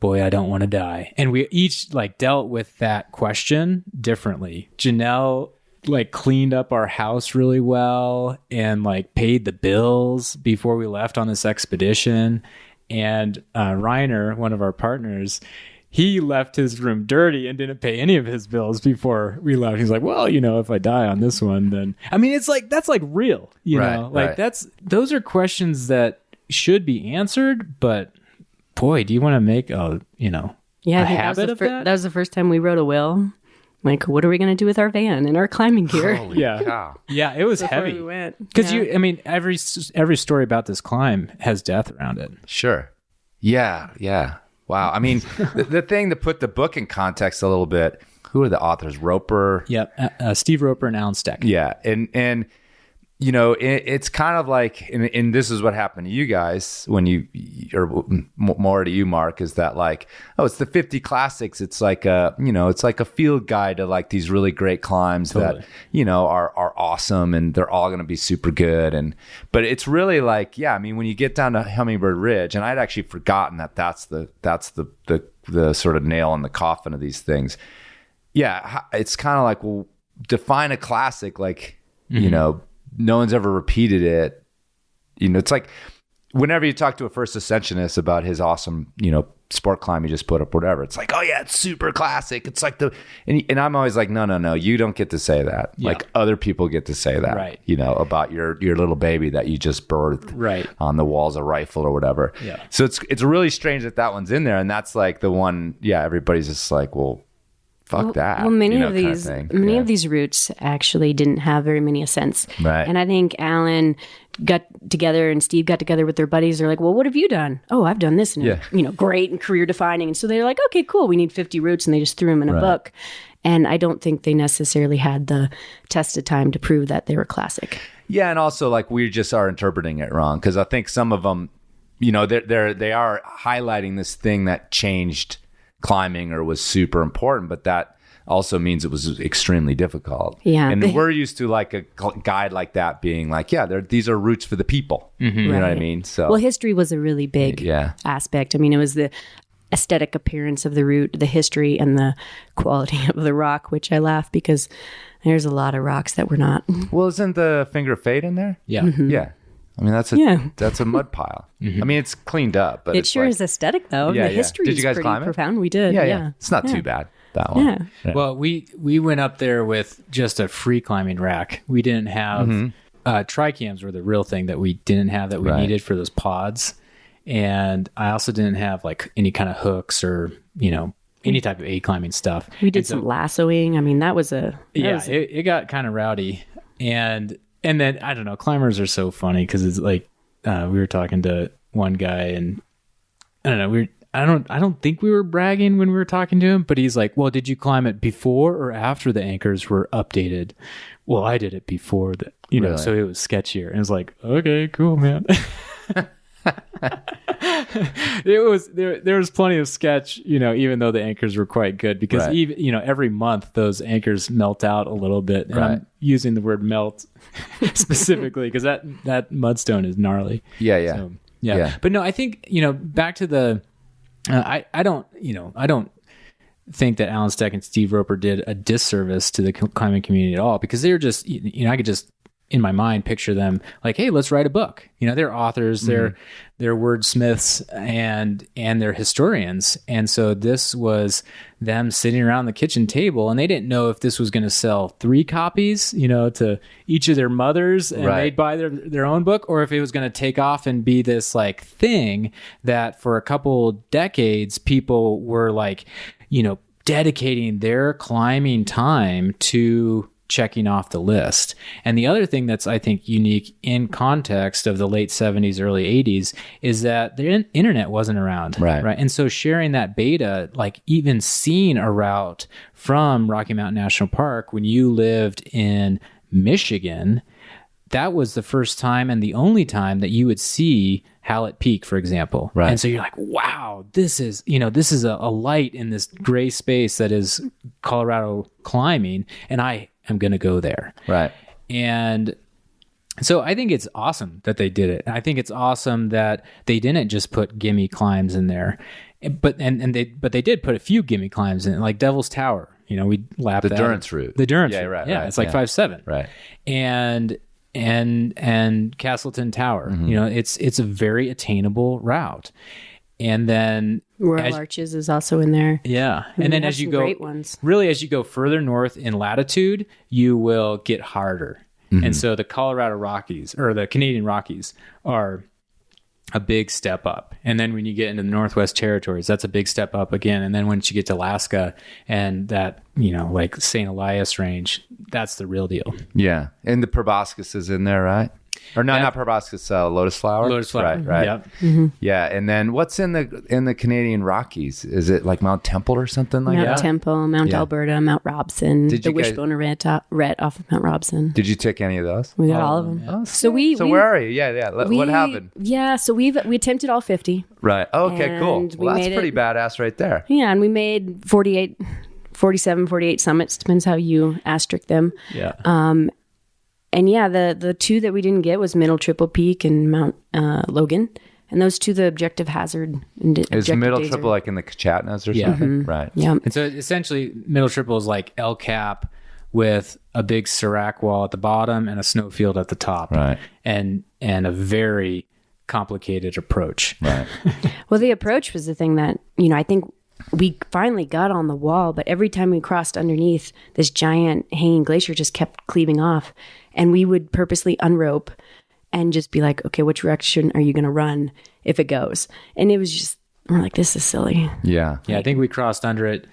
[SPEAKER 9] boy, I don't want to die. And we each like dealt with that question differently. Janelle like cleaned up our house really well and like paid the bills before we left on this expedition. And Reiner, one of our partners, he left his room dirty and didn't pay any of his bills before we left. He's like, well, if I die on this one, then I mean, it's like, that's like real, know, like those are questions that should be answered, but boy, do you want to make a habit of that?
[SPEAKER 8] That was the first time we wrote a will. Like, what are we going to do with our van and our climbing gear?
[SPEAKER 7] Holy cow.
[SPEAKER 9] Yeah, it was heavy.
[SPEAKER 8] We went.
[SPEAKER 9] Because every story about this climb has death around it.
[SPEAKER 7] Sure. Yeah. Wow. I mean, the thing to put the book in context a little bit, who are the authors? Roper?
[SPEAKER 9] Yep. Steve Roper and Alan Steck.
[SPEAKER 7] Yeah. And it's kind of like, and this is what happened to you guys when or more to you, Mark, is that like, oh, it's the 50 classics. It's like it's like a field guide to like these really great climbs that, are awesome and they're all going to be super good. But it's really like, when you get down to Hummingbird Ridge, and I'd actually forgotten that's the sort of nail in the coffin of these things. Yeah. It's kind of like, well, define a classic, like, no one's ever repeated it. It's like whenever you talk to a first ascensionist about his awesome, sport climb he just put up, whatever, it's like, oh yeah, it's super classic. It's like and I'm always like, no, you don't get to say that. Yeah. Like other people get to say that,
[SPEAKER 9] right?
[SPEAKER 7] About your little baby that you just birthed,
[SPEAKER 9] right,
[SPEAKER 7] on the walls of Rifle or whatever.
[SPEAKER 9] Yeah.
[SPEAKER 7] So it's really strange that one's in there, and that's like the one. Yeah, everybody's just like, well, fuck that.
[SPEAKER 8] Well, many of these routes actually didn't have very many ascents.
[SPEAKER 7] Right.
[SPEAKER 8] And I think Alan got together and Steve got together with their buddies. They're like, well, what have you done? Oh, I've done this. And, great and career defining. And so they're like, okay, cool. We need 50 routes. And they just threw them in a book. And I don't think they necessarily had the test of time to prove that they were classic.
[SPEAKER 7] Yeah. And also like we just are interpreting it wrong. Cause I think some of them, they are highlighting this thing that changed climbing or was super important, but that also means it was extremely difficult.
[SPEAKER 8] Yeah.
[SPEAKER 7] And we're used to like a guide like that being like, these are routes for the people. Mm-hmm. You know what I mean? So,
[SPEAKER 8] well, history was a really big aspect. I mean, it was the aesthetic appearance of the route, the history, and the quality of the rock, which I laugh because there's a lot of rocks that were not.
[SPEAKER 7] Well, isn't the Finger of Fate in there?
[SPEAKER 9] Yeah.
[SPEAKER 8] Mm-hmm.
[SPEAKER 7] Yeah. I mean, that's a mud pile. Mm-hmm. I mean, it's cleaned up, but
[SPEAKER 8] it sure is aesthetic though.
[SPEAKER 7] Yeah,
[SPEAKER 8] the history
[SPEAKER 7] did you guys
[SPEAKER 8] is
[SPEAKER 7] climb
[SPEAKER 8] pretty
[SPEAKER 7] it?
[SPEAKER 8] profound. We did. Yeah.
[SPEAKER 7] It's not too bad, that one.
[SPEAKER 8] Yeah.
[SPEAKER 9] Well, we went up there with just a free climbing rack. We didn't have tricams were the real thing that we didn't have that we needed for those pods. And I also didn't have like any kind of hooks or, any type of aid climbing stuff.
[SPEAKER 8] We did some lassoing. I mean, that was
[SPEAKER 9] it got kind of rowdy. And then I don't know, climbers are so funny because it's like we were talking to one guy and I don't know, I don't think we were bragging when we were talking to him, but he's like, well, did you climb it before or after the anchors were updated? Well, I did it before that, really? So it was sketchier. And it's like, okay, cool, man. There was plenty of sketch, even though the anchors were quite good, because even every month those anchors melt out a little bit, and I'm using the word melt specifically because that mudstone is gnarly.
[SPEAKER 2] Yeah.
[SPEAKER 9] But no, I think back to the I don't think that Alan Steck and Steve Roper did a disservice to the climbing community at all, because they're just I could just in my mind picture them like, hey, let's write a book. They're authors, they're wordsmiths, and they're historians. And so this was them sitting around the kitchen table, and they didn't know if this was going to sell 3 copies, to each of their mothers, and they'd buy their own book, or if it was going to take off and be this like thing that for a couple decades people were like, dedicating their climbing time to checking off the list. And the other thing that's, I think, unique in context of the late 70s, early 80s is that the internet wasn't around. Right. And so sharing that beta, like even seeing a route from Rocky Mountain National Park when you lived in Michigan, that was the first time and the only time that you would see Hallett Peak, for example. Right. And so you're like, wow, this is a light in this gray space that is Colorado climbing, and I am going to go there. Right. And so I think it's awesome that they did it. I think it's awesome that they didn't just put gimme climbs in there, but they did put a few gimme climbs in, like Devil's Tower. We lapped
[SPEAKER 2] the Durance route.
[SPEAKER 9] The Durance
[SPEAKER 2] route.
[SPEAKER 9] Right. Yeah, it's like 5.7. Right. And Castleton Tower. Mm-hmm. It's a very attainable route. And then
[SPEAKER 8] Royal Arches is also in there.
[SPEAKER 9] Yeah. And then as you go, really as you go further north in latitude, you will get harder. Mm-hmm. And so the Colorado Rockies or the Canadian Rockies are a big step up. And then when you get into the Northwest Territories, that's a big step up again. And then once you get to Alaska and that, like St. Elias range, that's the real deal.
[SPEAKER 2] Yeah. And the proboscis is in there, right? Or no, not proboscis, lotus flower.
[SPEAKER 9] Lotus flower,
[SPEAKER 2] right?
[SPEAKER 9] Yep.
[SPEAKER 2] Mm-hmm. Yeah, and then what's in the Canadian Rockies? Is it like Mount Temple or something like that?
[SPEAKER 8] Mount Temple, Mount Alberta, Mount Robson, the Wishbone Red off of Mount Robson.
[SPEAKER 2] Did you take any of those?
[SPEAKER 8] We got all of them.
[SPEAKER 2] Oh, so where are you? Yeah. What happened?
[SPEAKER 8] Yeah, so we attempted all 50.
[SPEAKER 2] Right. Okay. Cool. Well, that's pretty badass right there.
[SPEAKER 8] Yeah, and we made 47, 48 summits. Depends how you asterisk them.
[SPEAKER 9] Yeah.
[SPEAKER 8] And yeah, the 2 that we didn't get was Middle Triple Peak and Mount Logan. And those 2, the objective hazard.
[SPEAKER 2] Is Middle Triple like in the Kachatnas or something?
[SPEAKER 8] Mm-hmm.
[SPEAKER 2] Right.
[SPEAKER 8] Yeah.
[SPEAKER 9] And so essentially Middle Triple is like El Cap with a big Serac wall at the bottom and a snowfield at the top.
[SPEAKER 2] Right.
[SPEAKER 9] And a very complicated approach.
[SPEAKER 2] Right.
[SPEAKER 8] Well, the approach was the thing that, I think we finally got on the wall, but every time we crossed underneath, this giant hanging glacier just kept cleaving off. And we would purposely unrope and just be like, okay, which direction are you going to run if it goes? And it was just, we're like, this is silly.
[SPEAKER 2] Yeah.
[SPEAKER 9] Yeah, I think we crossed under it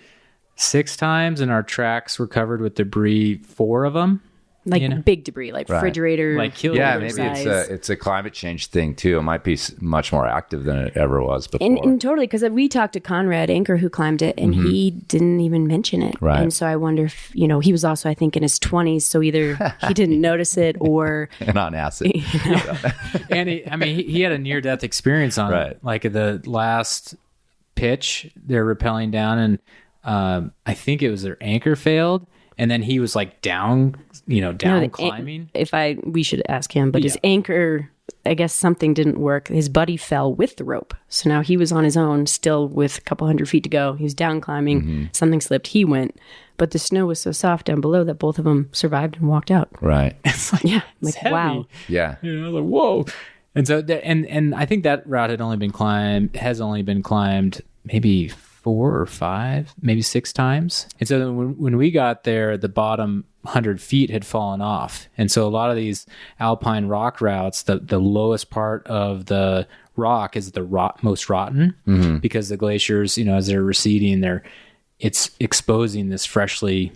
[SPEAKER 9] 6 times and our tracks were covered with debris, 4 of them.
[SPEAKER 8] Like big debris, like refrigerator.
[SPEAKER 9] Like
[SPEAKER 2] maybe it's a climate change thing too. It might be much more active than it ever was before.
[SPEAKER 8] And totally, because we talked to Conrad Anker who climbed it, and he didn't even mention it.
[SPEAKER 2] Right.
[SPEAKER 8] And so I wonder if he was also, I think, in his 20s, so either he didn't notice it or
[SPEAKER 2] and on acid.
[SPEAKER 9] And he had a near-death experience on it. Like the last pitch, they're rappelling down, and I think it was their anchor failed. And then he was like down climbing.
[SPEAKER 8] We should ask him, but his anchor, I guess something didn't work. His buddy fell with the rope. So now he was on his own, still with a couple hundred feet to go. He was down climbing. Mm-hmm. Something slipped. He went. But the snow was so soft down below that both of them survived and walked out.
[SPEAKER 2] Right.
[SPEAKER 9] It's like,
[SPEAKER 8] like,
[SPEAKER 9] heavy.
[SPEAKER 8] wow.
[SPEAKER 2] Yeah.
[SPEAKER 9] Like, whoa. And so, and I think that route has only been climbed maybe 4 or 5, maybe 6 times. And so when we got there, the bottom 100 feet had fallen off. And so a lot of these alpine rock routes, the lowest part of the rock is the most rotten because the glaciers, as they're receding, it's exposing this freshly,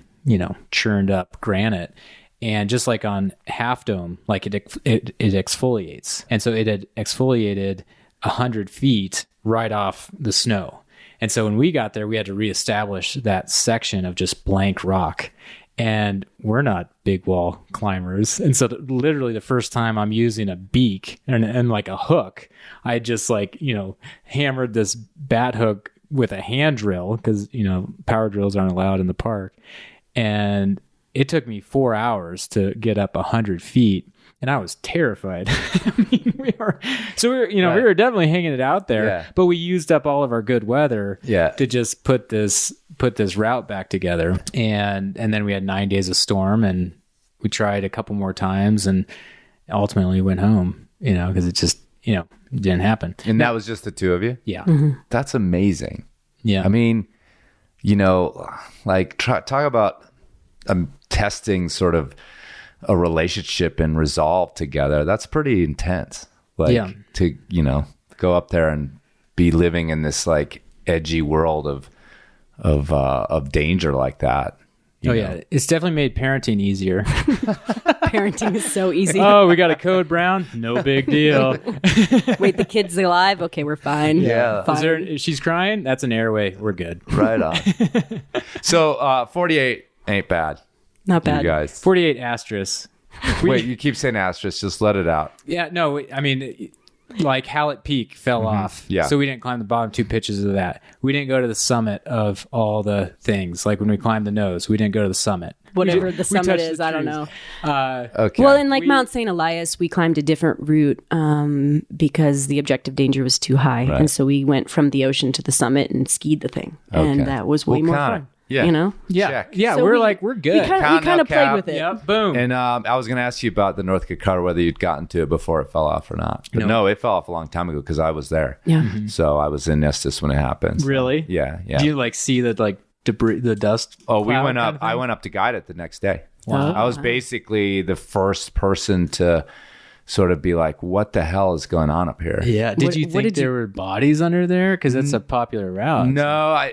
[SPEAKER 9] churned up granite. And just like on Half Dome, like it exfoliates. And so it had exfoliated 100 feet right off the snow. And so when we got there, we had to reestablish that section of just blank rock. and we're not big wall climbers. And so literally the first time I'm using a beak and like a hook, I just like, hammered this bat hook with a hand drill because, power drills aren't allowed in the park. And it took me 4 hours to get up 100 feet. And I was terrified. we were definitely hanging it out there, but we used up all of our good weather to just put this route back together. And then we had 9 days of storm, and we tried a couple more times, and ultimately went home, because it just, didn't happen.
[SPEAKER 2] And that was just the two of you?
[SPEAKER 9] Yeah.
[SPEAKER 8] Mm-hmm.
[SPEAKER 2] That's amazing.
[SPEAKER 9] Yeah.
[SPEAKER 2] I mean, talk about testing sort of a relationship and resolve together. That's pretty intense. To go up there and be living in this like edgy world of danger like that.
[SPEAKER 9] Yeah, it's definitely made parenting easier.
[SPEAKER 8] Parenting is so easy.
[SPEAKER 9] Oh, we got a code brown? No big deal.
[SPEAKER 8] Wait, the kid's alive? Okay, we're fine.
[SPEAKER 2] Yeah.
[SPEAKER 8] Fine.
[SPEAKER 9] If she's crying? That's an airway. We're good.
[SPEAKER 2] Right on. So 48 ain't bad.
[SPEAKER 8] Not bad.
[SPEAKER 2] You guys.
[SPEAKER 9] 48 asterisk.
[SPEAKER 2] Wait, you keep saying asterisk. Just let it out.
[SPEAKER 9] Yeah, no, I mean, like Hallett Peak fell off.
[SPEAKER 2] Yeah.
[SPEAKER 9] So we didn't climb the bottom 2 pitches of that. We didn't go to the summit of all the things. Like when we climbed the nose, we didn't go to the summit.
[SPEAKER 8] Whatever the summit is, I don't know.
[SPEAKER 2] Okay.
[SPEAKER 8] Well, in Mount St. Elias, we climbed a different route because the objective danger was too high.
[SPEAKER 2] Right.
[SPEAKER 8] And so we went from the ocean to the summit and skied the thing.
[SPEAKER 2] Okay.
[SPEAKER 8] And that was way more fun.
[SPEAKER 2] Yeah.
[SPEAKER 9] Yeah.
[SPEAKER 2] Check.
[SPEAKER 9] Yeah,
[SPEAKER 8] So
[SPEAKER 9] we're
[SPEAKER 8] we
[SPEAKER 9] good.
[SPEAKER 8] We kind of played with it.
[SPEAKER 9] Yep, boom.
[SPEAKER 2] And I was going to ask you about the North Dakota, whether you'd gotten to it before it fell off or not. But no, it fell off a long time ago because I was there.
[SPEAKER 8] Yeah.
[SPEAKER 2] Mm-hmm. So I was in Estes when it happened. So,
[SPEAKER 9] Really?
[SPEAKER 2] Yeah.
[SPEAKER 9] Do you see the debris, the dust?
[SPEAKER 2] Oh, we
[SPEAKER 9] cloud
[SPEAKER 2] went
[SPEAKER 9] kind
[SPEAKER 2] up.
[SPEAKER 9] of thing?
[SPEAKER 2] I went up to guide it the next day.
[SPEAKER 9] Wow.
[SPEAKER 2] I was basically the first person to sort of be like, what the hell is going on up here?
[SPEAKER 9] Yeah. Did you think there were bodies under there? Because that's a popular route.
[SPEAKER 2] No,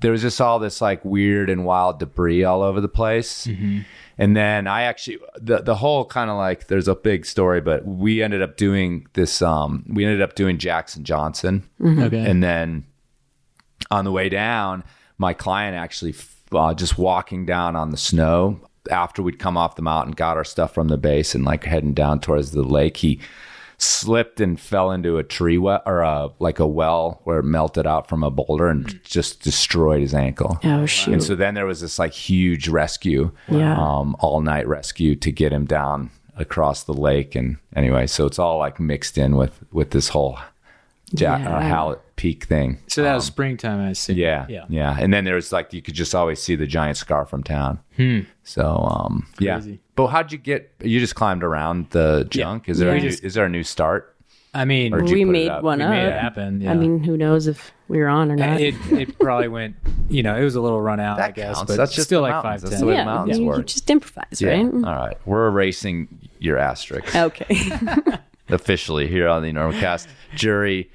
[SPEAKER 2] there was just all this like weird and wild debris all over the place. Mm-hmm. And then I actually, the whole kind of like, there's a big story, but we ended up doing this, we ended up doing Jackson Johnson.
[SPEAKER 8] Mm-hmm.
[SPEAKER 9] Okay.
[SPEAKER 2] And then on the way down, my client actually just walking down on the snow after we'd come off the mountain, got our stuff from the base and like heading down towards the lake, he slipped and fell into a tree or a well where it melted out from a boulder and just destroyed his ankle.
[SPEAKER 8] Oh, shoot.
[SPEAKER 2] And so then there was this like huge rescue, all night rescue to get him down across the lake. And anyway, so it's all like mixed in with this whole Hallett Peak thing.
[SPEAKER 9] So that was springtime, I see.
[SPEAKER 2] Yeah. And then there was like, you could just always see the giant scar from town. So, yeah. But how'd you you just climbed around the junk? Is there a new start?
[SPEAKER 9] I mean,
[SPEAKER 8] we made one up.
[SPEAKER 9] We made it happen. Yeah.
[SPEAKER 8] I mean, who knows if we were on or not.
[SPEAKER 9] It probably went, it was a little run out,
[SPEAKER 2] That
[SPEAKER 9] I guess.
[SPEAKER 2] counts.
[SPEAKER 9] But
[SPEAKER 2] That's just
[SPEAKER 9] still
[SPEAKER 2] the
[SPEAKER 9] like
[SPEAKER 2] mountains.
[SPEAKER 9] 5'10".
[SPEAKER 2] That's the way the mountains
[SPEAKER 8] you
[SPEAKER 2] work.
[SPEAKER 8] just improvise, right?
[SPEAKER 2] All right. We're erasing your asterisk.
[SPEAKER 8] Okay.
[SPEAKER 2] Officially here on the Enormocast. Jury,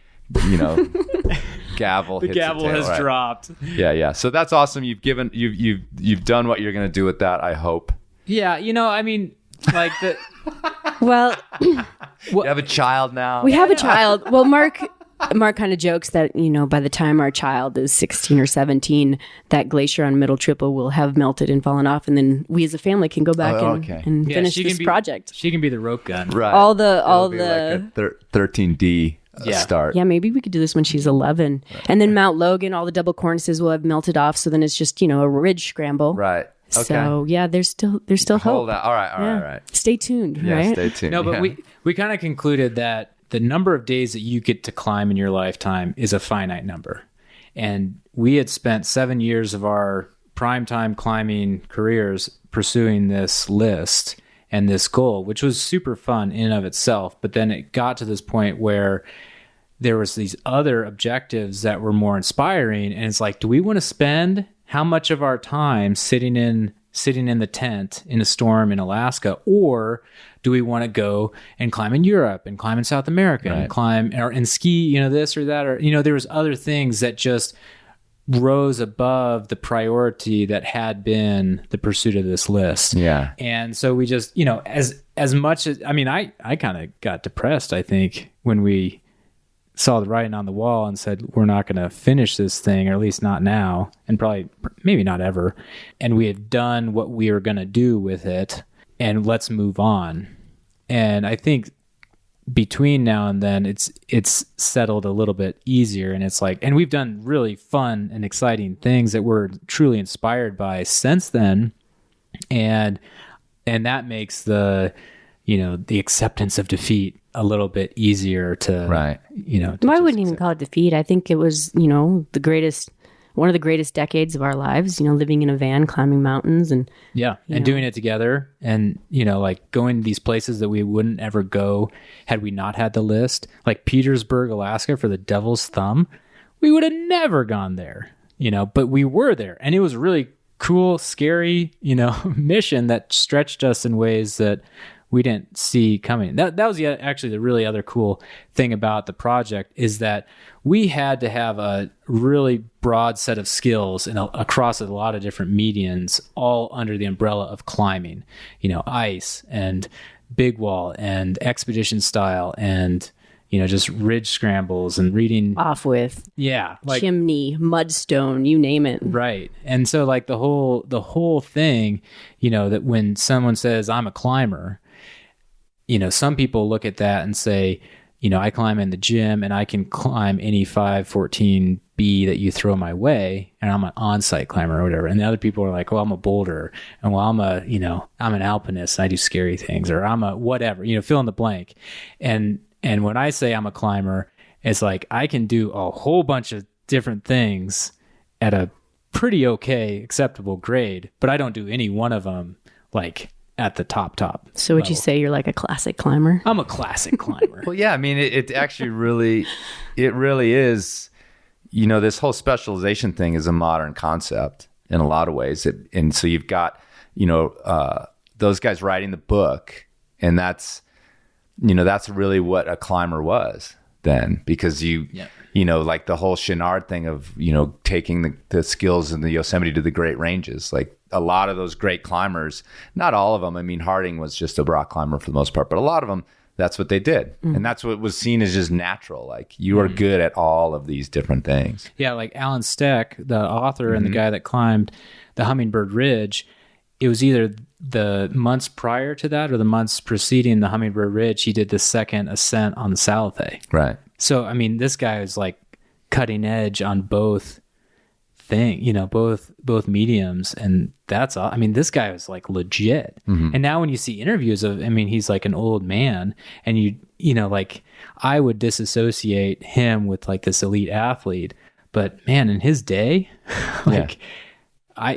[SPEAKER 2] gavel.
[SPEAKER 9] The
[SPEAKER 2] hits
[SPEAKER 9] gavel
[SPEAKER 2] tail,
[SPEAKER 9] has
[SPEAKER 2] right?
[SPEAKER 9] dropped.
[SPEAKER 2] Yeah. So that's awesome. You've done what you're going to do with that, I hope.
[SPEAKER 9] Yeah, I mean, like the...
[SPEAKER 8] Well,
[SPEAKER 2] You have a child now.
[SPEAKER 8] we have a child. Well, Mark kind of jokes that, by the time our child is 16 or 17, that glacier on Middle Triple will have melted and fallen off. And then we as a family can go back and finish this project.
[SPEAKER 9] She can be the rope gun.
[SPEAKER 2] Right.
[SPEAKER 8] All the
[SPEAKER 2] like a 13D start.
[SPEAKER 8] Yeah, maybe we could do this when she's 11. Right. And then Mount Logan, all the double cornices will have melted off. So then it's just, a ridge scramble.
[SPEAKER 2] Right. Okay.
[SPEAKER 8] So yeah, there's still hope.
[SPEAKER 2] Hold on. All right.
[SPEAKER 8] Stay tuned,
[SPEAKER 2] Yeah,
[SPEAKER 8] right?
[SPEAKER 2] stay tuned.
[SPEAKER 9] No, but we kind of concluded that the number of days that you get to climb in your lifetime is a finite number. And we had spent 7 years of our primetime climbing careers pursuing this list and this goal, which was super fun in and of itself. But then it got to this point where there was these other objectives that were more inspiring. And it's like, do we want to spend how much of our time sitting in the tent in a storm in Alaska, or do we want to go and climb in Europe and climb in South America and climb and ski, this or that, or, there was other things that just rose above the priority that had been the pursuit of this list.
[SPEAKER 2] Yeah.
[SPEAKER 9] And so we just, as much as, I kind of got depressed, I think, when we saw the writing on the wall and said, we're not going to finish this thing, or at least not now, and probably maybe not ever. And we had done what we were going to do with it, and let's move on. And I think between now and then it's settled a little bit easier, and it's like, and we've done really fun and exciting things that we're truly inspired by since then. And that makes the acceptance of defeat a little bit easier to,
[SPEAKER 2] right.
[SPEAKER 8] I wouldn't even call it defeat. I think it was, one of the greatest decades of our lives, living in a van, climbing mountains and
[SPEAKER 9] doing it together, and, like going to these places that we wouldn't ever go had we not had the list, like Petersburg, Alaska for the Devil's Thumb. We would have never gone there, but we were there, and it was really cool, scary, mission that stretched us in ways that we didn't see coming. That was actually the really other cool thing about the project, is that we had to have a really broad set of skills across a lot of different medians, all under the umbrella of climbing, ice and big wall and expedition style and, just ridge scrambles and reading
[SPEAKER 8] off with
[SPEAKER 9] like
[SPEAKER 8] chimney, mudstone, you name it.
[SPEAKER 9] Right. And so like the whole thing, that when someone says I'm a climber, some people look at that and say, I climb in the gym and I can climb any 514B that you throw my way, and I'm an on-site climber or whatever. And the other people are like, well, I'm a boulder, and well, I'm an alpinist and I do scary things, or I'm a whatever, fill in the blank. And when I say I'm a climber, it's like I can do a whole bunch of different things at a pretty okay, acceptable grade, but I don't do any one of them like at the top.
[SPEAKER 8] So would you say you're like a classic climber?
[SPEAKER 9] I'm a classic climber.
[SPEAKER 2] Well, yeah, I mean, it actually really is, this whole specialization thing is a modern concept in a lot of ways. And so you've got, those guys writing the book, and that's really what a climber was then, because like the whole Chenard thing of, taking the skills in the Yosemite to the Great Ranges, like a lot of those great climbers, not all of them. I mean, Harding was just a rock climber for the most part, but a lot of them, that's what they did. And that's what was seen as just natural. Like you are good at all of these different things.
[SPEAKER 9] Yeah. Like Alan Steck, the author and the guy that climbed the Hummingbird Ridge, it was either the months prior to that or the months preceding the Hummingbird Ridge, he did the second ascent on the Salathé.
[SPEAKER 2] Right.
[SPEAKER 9] So, I mean, this guy is like cutting edge on both both mediums. And that's all. I mean, this guy was like legit. And now when you see interviews of, I mean, he's like an old man, and like I would disassociate him with like this elite athlete, but man, in his day,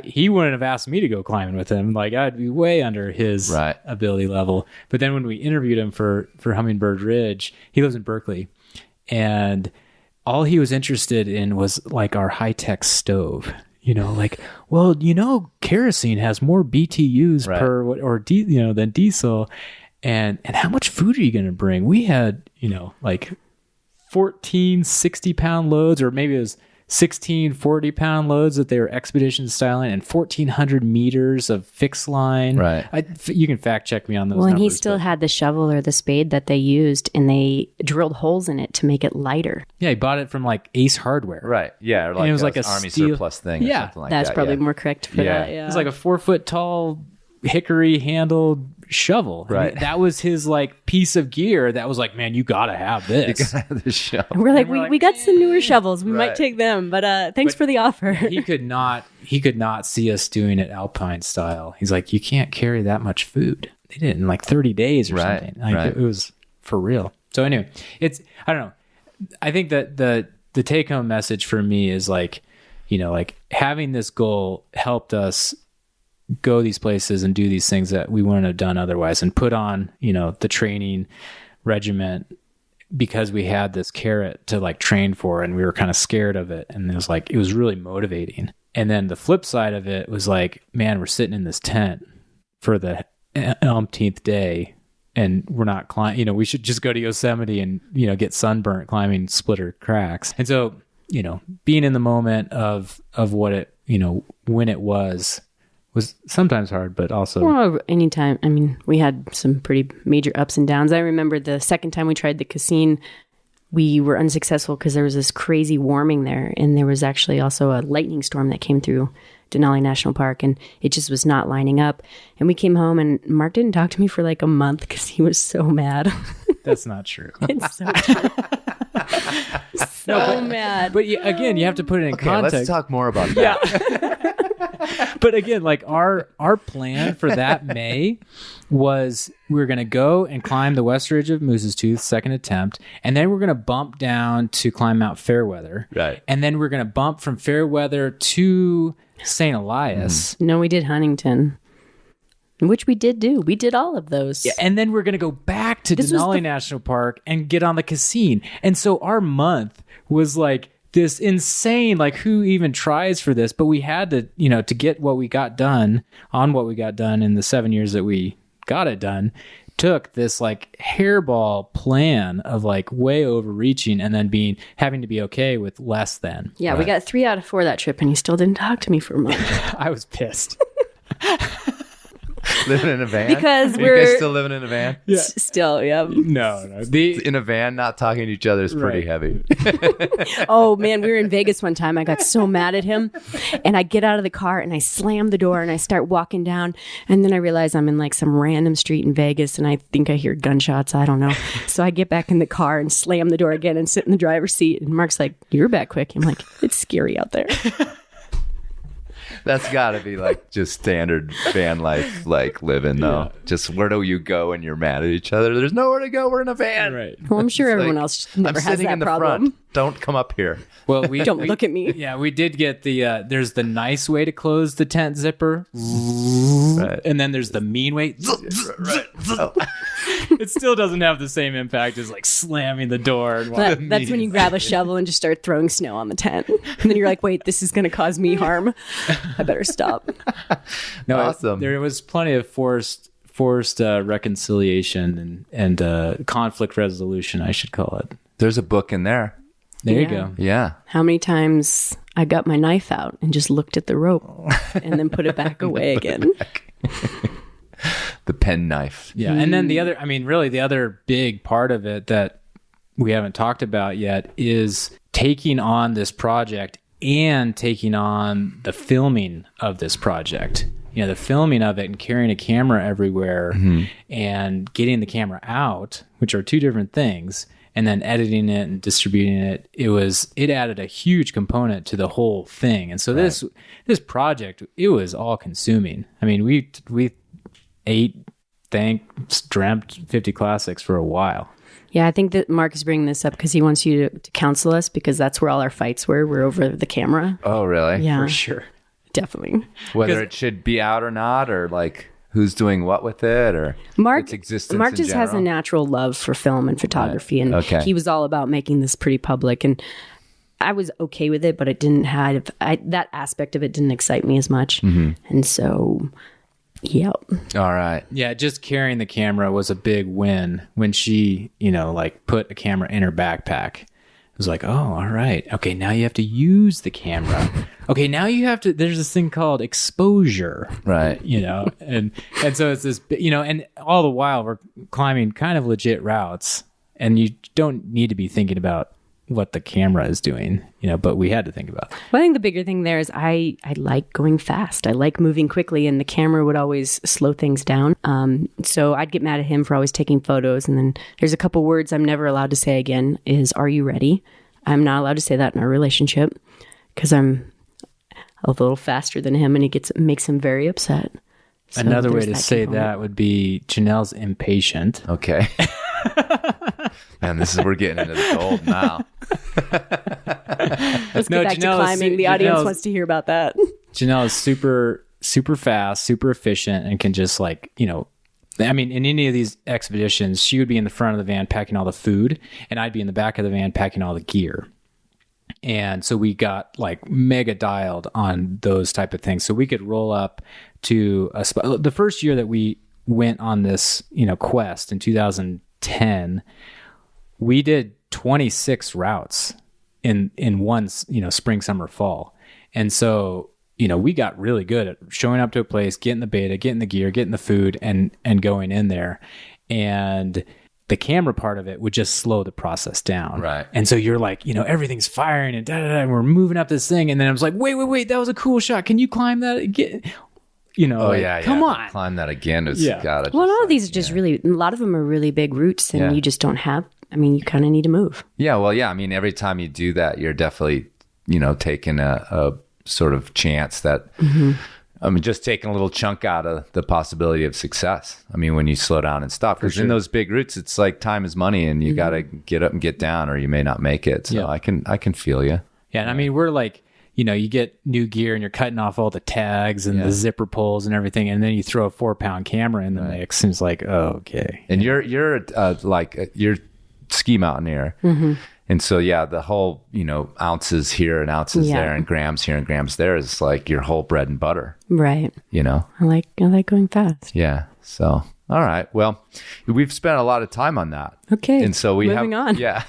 [SPEAKER 9] he wouldn't have asked me to go climbing with him. Like I'd be way under his ability level. But then when we interviewed him for Hummingbird Ridge, he lives in Berkeley, and all he was interested in was like our high-tech stove. Like, well, kerosene has more BTUs than diesel, and how much food are you going to bring? We had, like 14 60-pound loads, or maybe it was 16 40-pound loads that they were expedition styling, and 1,400 meters of fixed line.
[SPEAKER 2] Right.
[SPEAKER 9] You can fact check me on those
[SPEAKER 8] numbers.
[SPEAKER 9] And
[SPEAKER 8] he still had the shovel or the spade that they used, and they drilled holes in it to make it lighter.
[SPEAKER 9] Yeah, he bought it from like Ace Hardware.
[SPEAKER 2] Right. Yeah.
[SPEAKER 9] Like, and it was like a
[SPEAKER 2] Army
[SPEAKER 9] steel
[SPEAKER 2] surplus thing. Or something like
[SPEAKER 8] that's
[SPEAKER 2] that.
[SPEAKER 8] probably more correct for that. Yeah.
[SPEAKER 9] It was like a 4-foot tall hickory handled shovel.
[SPEAKER 2] Right.
[SPEAKER 9] I mean, that was his like piece of gear that was like, man, you gotta have this.
[SPEAKER 2] You gotta have this shovel.
[SPEAKER 8] And we're like, we got some newer shovels. We might take them, but thanks for the offer.
[SPEAKER 9] he could not see us doing it alpine style. He's like, you can't carry that much food. They did it in like 30 days or something. Like, it was for real. So anyway, I don't know. I think that the take home message for me is like, like having this goal helped us go these places and do these things that we wouldn't have done otherwise, and put on, the training regiment because we had this carrot to like train for, and we were kind of scared of it. And it was really motivating. And then the flip side of it was like, man, we're sitting in this tent for the umpteenth day, and we're not climbing, we should just go to Yosemite and, get sunburnt climbing Splitter cracks. And so, being in the moment of what it, when it was sometimes hard, but also...
[SPEAKER 8] Well, anytime. I mean, we had some pretty major ups and downs. I remember the second time we tried the Cassine we were unsuccessful because there was this crazy warming there. And there was actually also a lightning storm that came through Denali National Park, and it just was not lining up. And we came home, and Mark didn't talk to me for like a month because he was so mad.
[SPEAKER 9] That's not true.
[SPEAKER 8] It's so true. So mad.
[SPEAKER 9] But again, you have to put it in context.
[SPEAKER 7] Let's talk more about that.
[SPEAKER 9] But again, like our plan for that May was we were going to go and climb the west ridge of Moose's Tooth, second attempt, and then we're going to bump down to climb Mount Fairweather.
[SPEAKER 7] Right.
[SPEAKER 9] And then we're going to bump from Fairweather to St. Elias.
[SPEAKER 8] No, we did Huntington, which we did do. We did all of those.
[SPEAKER 9] Yeah, and then we're going to go back to Denali National Park and get on the Cassine. And so our month was like this insane, like who even tries for this? But we had to, to get what we got done in the 7 years that we got it done, took this like hairball plan of like way overreaching and then having to be okay with less than.
[SPEAKER 8] Yeah, right. We got 3 out of 4 that trip, and he still didn't talk to me for a month.
[SPEAKER 9] I was pissed.
[SPEAKER 7] Living in a van?
[SPEAKER 8] Because
[SPEAKER 7] Are you guys still living in a van?
[SPEAKER 8] Yeah. Still, yeah.
[SPEAKER 9] No.
[SPEAKER 7] In a van, not talking to each other is pretty heavy.
[SPEAKER 8] Oh, man, we were in Vegas one time. I got so mad at him. And I get out of the car, and I slam the door, and I start walking down. And then I realize I'm in like some random street in Vegas, and I think I hear gunshots. I don't know. So I get back in the car and slam the door again and sit in the driver's seat. And Mark's like, "You're back quick." I'm like, "It's scary out there."
[SPEAKER 7] That's got to be like just standard van life, like living though. Yeah. Just where do you go when you're mad at each other? There's nowhere to go. We're in a van.
[SPEAKER 9] Right.
[SPEAKER 8] Well, I'm sure everyone else never has that problem.
[SPEAKER 7] Front. Don't come up here.
[SPEAKER 9] Well,
[SPEAKER 8] don't look at me.
[SPEAKER 9] Yeah, we did get the. There's the nice way to close the tent zipper,
[SPEAKER 7] right.
[SPEAKER 9] And then there's the mean way.
[SPEAKER 7] Right. Oh.
[SPEAKER 9] It still doesn't have the same impact as like slamming the door. And
[SPEAKER 8] that's when you grab a shovel and just start throwing snow on the tent, and then you're like, "Wait, this is going to cause me harm. I better stop."
[SPEAKER 9] No,
[SPEAKER 7] awesome.
[SPEAKER 9] There was plenty of forced reconciliation and conflict resolution, I should call it.
[SPEAKER 7] There's a book in there.
[SPEAKER 9] There you go.
[SPEAKER 7] Yeah.
[SPEAKER 8] How many times I got my knife out and just looked at the rope and then put it back away again.
[SPEAKER 7] The pen knife.
[SPEAKER 9] Yeah. And then the other big part of it that we haven't talked about yet is taking on this project and taking on the filming of this project. The filming of it and carrying a camera everywhere and getting the camera out, which are two different things, and then editing it and distributing it. It added a huge component to the whole thing. And so this project, it was all consuming. I mean, we dreamt 50 Classics for a while.
[SPEAKER 8] Yeah, I think that Mark is bringing this up because he wants you to counsel us, because that's where all our fights were. We're over the camera.
[SPEAKER 7] Oh, really?
[SPEAKER 8] Yeah.
[SPEAKER 9] For sure.
[SPEAKER 8] Definitely.
[SPEAKER 7] Whether it should be out or not, or like who's doing what with it, or its existence.
[SPEAKER 8] Mark just has a natural love for film and photography, and he was all about making this pretty public. And I was okay with it, but it didn't have that aspect of it didn't excite me as much. And so, yeah.
[SPEAKER 7] All right.
[SPEAKER 9] Yeah, just carrying the camera was a big win when she, like put a camera in her backpack. It was like, oh, all right. Okay, now you have to use the camera. Okay, now you have to, there's this thing called exposure.
[SPEAKER 7] Right.
[SPEAKER 9] And so it's this, and all the while we're climbing kind of legit routes, and you don't need to be thinking about what the camera is doing, but we had to think about it.
[SPEAKER 8] Well, I think the bigger thing there is I like going fast. I like moving quickly, and the camera would always slow things down. So I'd get mad at him for always taking photos. And then there's a couple words I'm never allowed to say again is, "Are you ready?" I'm not allowed to say that in our relationship because I'm a little faster than him, and it makes him very upset. So
[SPEAKER 9] another way to say that would be Janelle's impatient.
[SPEAKER 7] Okay. Man, we're getting into the gold now.
[SPEAKER 8] Let's get back to climbing. The audience wants to hear about that.
[SPEAKER 9] Janelle is super, super fast, super efficient, and can just in any of these expeditions, she would be in the front of the van packing all the food, and I'd be in the back of the van packing all the gear. And so we got like mega dialed on those type of things. So we could roll up to a spot. The first year that we went on this, quest in 2010, we did 26 routes in one, spring, summer, fall. And so, we got really good at showing up to a place, getting the beta, getting the gear, getting the food, and going in there. And the camera part of it would just slow the process down.
[SPEAKER 2] Right.
[SPEAKER 9] And so you're like, everything's firing and and we're moving up this thing. And then I was like, wait, that was a cool shot. Can you climb that again? Come on.
[SPEAKER 2] Climb that again.
[SPEAKER 8] Well, all of these are just really, a lot of them are really big routes and you just don't have, you kind of need to move.
[SPEAKER 2] Yeah. Well, yeah. I mean, every time you do that, you're definitely, taking a sort of chance that, just taking a little chunk out of the possibility of success. I mean, when you slow down and stop, because in those big routes, it's like time is money and you got to get up and get down or you may not make it. So I can feel you.
[SPEAKER 9] Yeah. And I mean, we're like, you get new gear and you're cutting off all the tags and the zipper pulls and everything. And then you throw a 4-pound camera in the mix and it's like, oh, okay.
[SPEAKER 2] And you're ski mountaineer. And so, the whole, ounces here and ounces there and grams here and grams there is like your whole bread and butter.
[SPEAKER 8] Right. I like going fast.
[SPEAKER 2] Yeah. So, all right. Well, we've spent a lot of time on that.
[SPEAKER 8] Okay.
[SPEAKER 2] And so
[SPEAKER 8] moving on.
[SPEAKER 2] Yeah.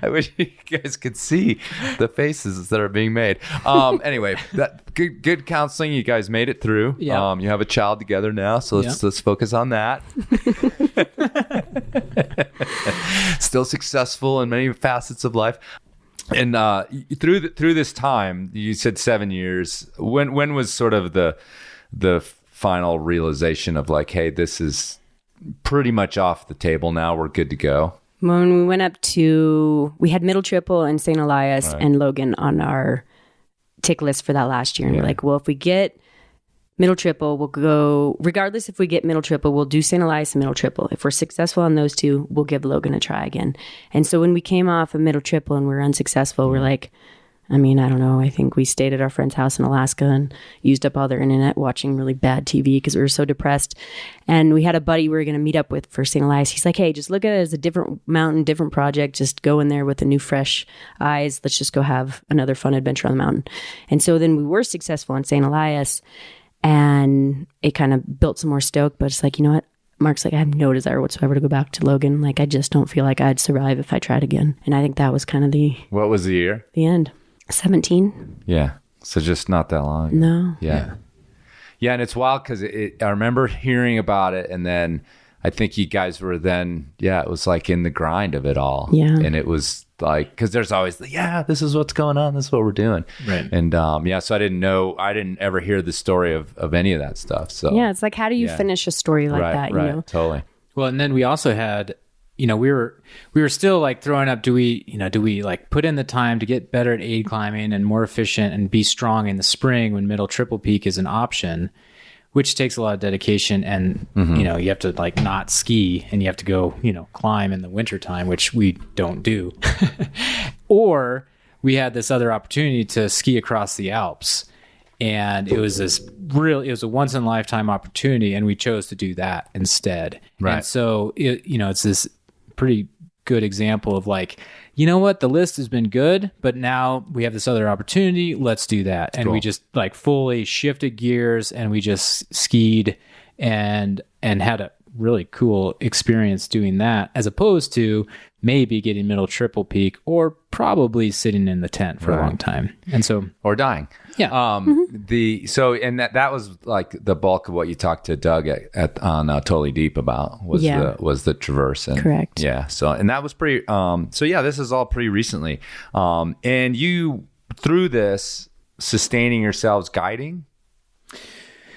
[SPEAKER 2] I wish you guys could see the faces that are being made. Anyway, that good counseling. You guys made it through.
[SPEAKER 9] Yeah.
[SPEAKER 2] You have a child together now, so let's focus on that. Still successful in many facets of life. And through this time, you said 7 years. When was sort of the final realization of like, hey, this is pretty much off the table now. We're good to go.
[SPEAKER 8] When we went up we had Middle Triple and St. Elias and Logan on our tick list for that last year. And we're like, well, if we get Middle Triple, we'll go, regardless if we get Middle Triple, we'll do St. Elias and Middle Triple. If we're successful on those two, we'll give Logan a try again. And so when we came off of Middle Triple and we were unsuccessful, we're like, I don't know. I think we stayed at our friend's house in Alaska and used up all their internet watching really bad TV because we were so depressed. And we had a buddy we were going to meet up with for St. Elias. He's like, hey, just look at it as a different mountain, different project. Just go in there with a new, fresh eyes. Let's just go have another fun adventure on the mountain. And so then we were successful in St. Elias and it kind of built some more stoke. But it's like, you know what? Mark's like, I have no desire whatsoever to go back to Logan. Like, I just don't feel like I'd survive if I tried again. And I think that was kind of
[SPEAKER 2] What was the year?
[SPEAKER 8] The end. 17.
[SPEAKER 2] Yeah. So just not that long ago.
[SPEAKER 8] No.
[SPEAKER 2] Yeah. Yeah. And it's wild because I remember hearing about it. And then I think you guys were then, it was like in the grind of it all.
[SPEAKER 8] Yeah.
[SPEAKER 2] And it was like, because there's always, this is what's going on. This is what we're doing.
[SPEAKER 9] Right.
[SPEAKER 2] And so I didn't ever hear the story of any of that stuff. So
[SPEAKER 8] it's like, how do you finish a story like that?
[SPEAKER 2] Right. Totally.
[SPEAKER 9] Well, and then we also had, we were still like throwing up, do we like put in the time to get better at aid climbing and more efficient and be strong in the spring when Middle Triple Peak is an option, which takes a lot of dedication and, you have to like not ski and you have to go, climb in the wintertime, which we don't do. Or we had this other opportunity to ski across the Alps. And it was a once in a lifetime opportunity. And we chose to do that instead.
[SPEAKER 2] Right.
[SPEAKER 9] And so, it's this pretty good example of like, you know what, the list has been good, but now we have this other opportunity. Let's do that. And we just like fully shifted gears and we just skied and had a really cool experience doing that, as opposed to maybe getting Middle Triple Peak or probably sitting in the tent for a long time. And so,
[SPEAKER 2] or dying.
[SPEAKER 9] Yeah.
[SPEAKER 2] That was like the bulk of what you talked to Doug on Totally Deep about was the Traverse. And,
[SPEAKER 8] correct.
[SPEAKER 2] Yeah. So, and that was pretty, this is all pretty recently. And you, through this, sustaining yourselves guiding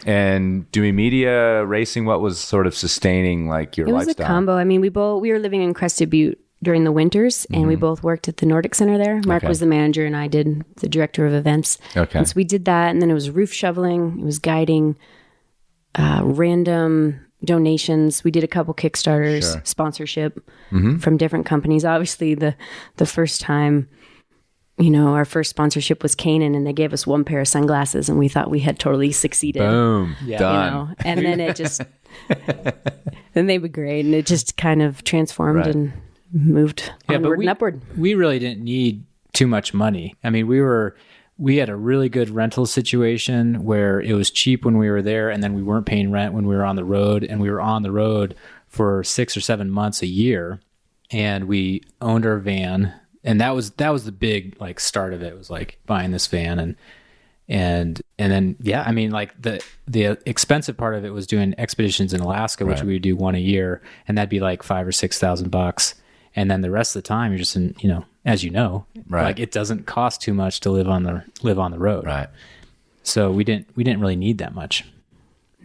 [SPEAKER 2] and doing media racing, what was sort of sustaining like your lifestyle?
[SPEAKER 8] It was a combo. I mean, we were living in Crested Butte during the winters and we both worked at the Nordic Center there. Mark was the manager and I did the director of events.
[SPEAKER 2] Okay.
[SPEAKER 8] And so we did that, and then it was roof shoveling, it was guiding, random donations. We did a couple Kickstarters, sponsorship from different companies. Obviously the first time, our first sponsorship was Canon, and they gave us one pair of sunglasses and we thought we had totally succeeded.
[SPEAKER 2] Boom. Yeah. Done.
[SPEAKER 8] And then it just, then they were great and it just kind of transformed and moved onward and upward.
[SPEAKER 9] We really didn't need too much money. I mean, we had a really good rental situation where it was cheap when we were there, and then we weren't paying rent when we were on the road, and we were on the road for 6 or 7 months a year, and we owned our van, and that was the big like start of it. It was like buying this van, And then, I mean, like the expensive part of it was doing expeditions in Alaska, which we would do one a year, and that'd be like $5,000 or $6,000. And then the rest of the time you're just in, as you know, like it doesn't cost too much to live on the road.
[SPEAKER 2] Right.
[SPEAKER 9] So we didn't really need that much.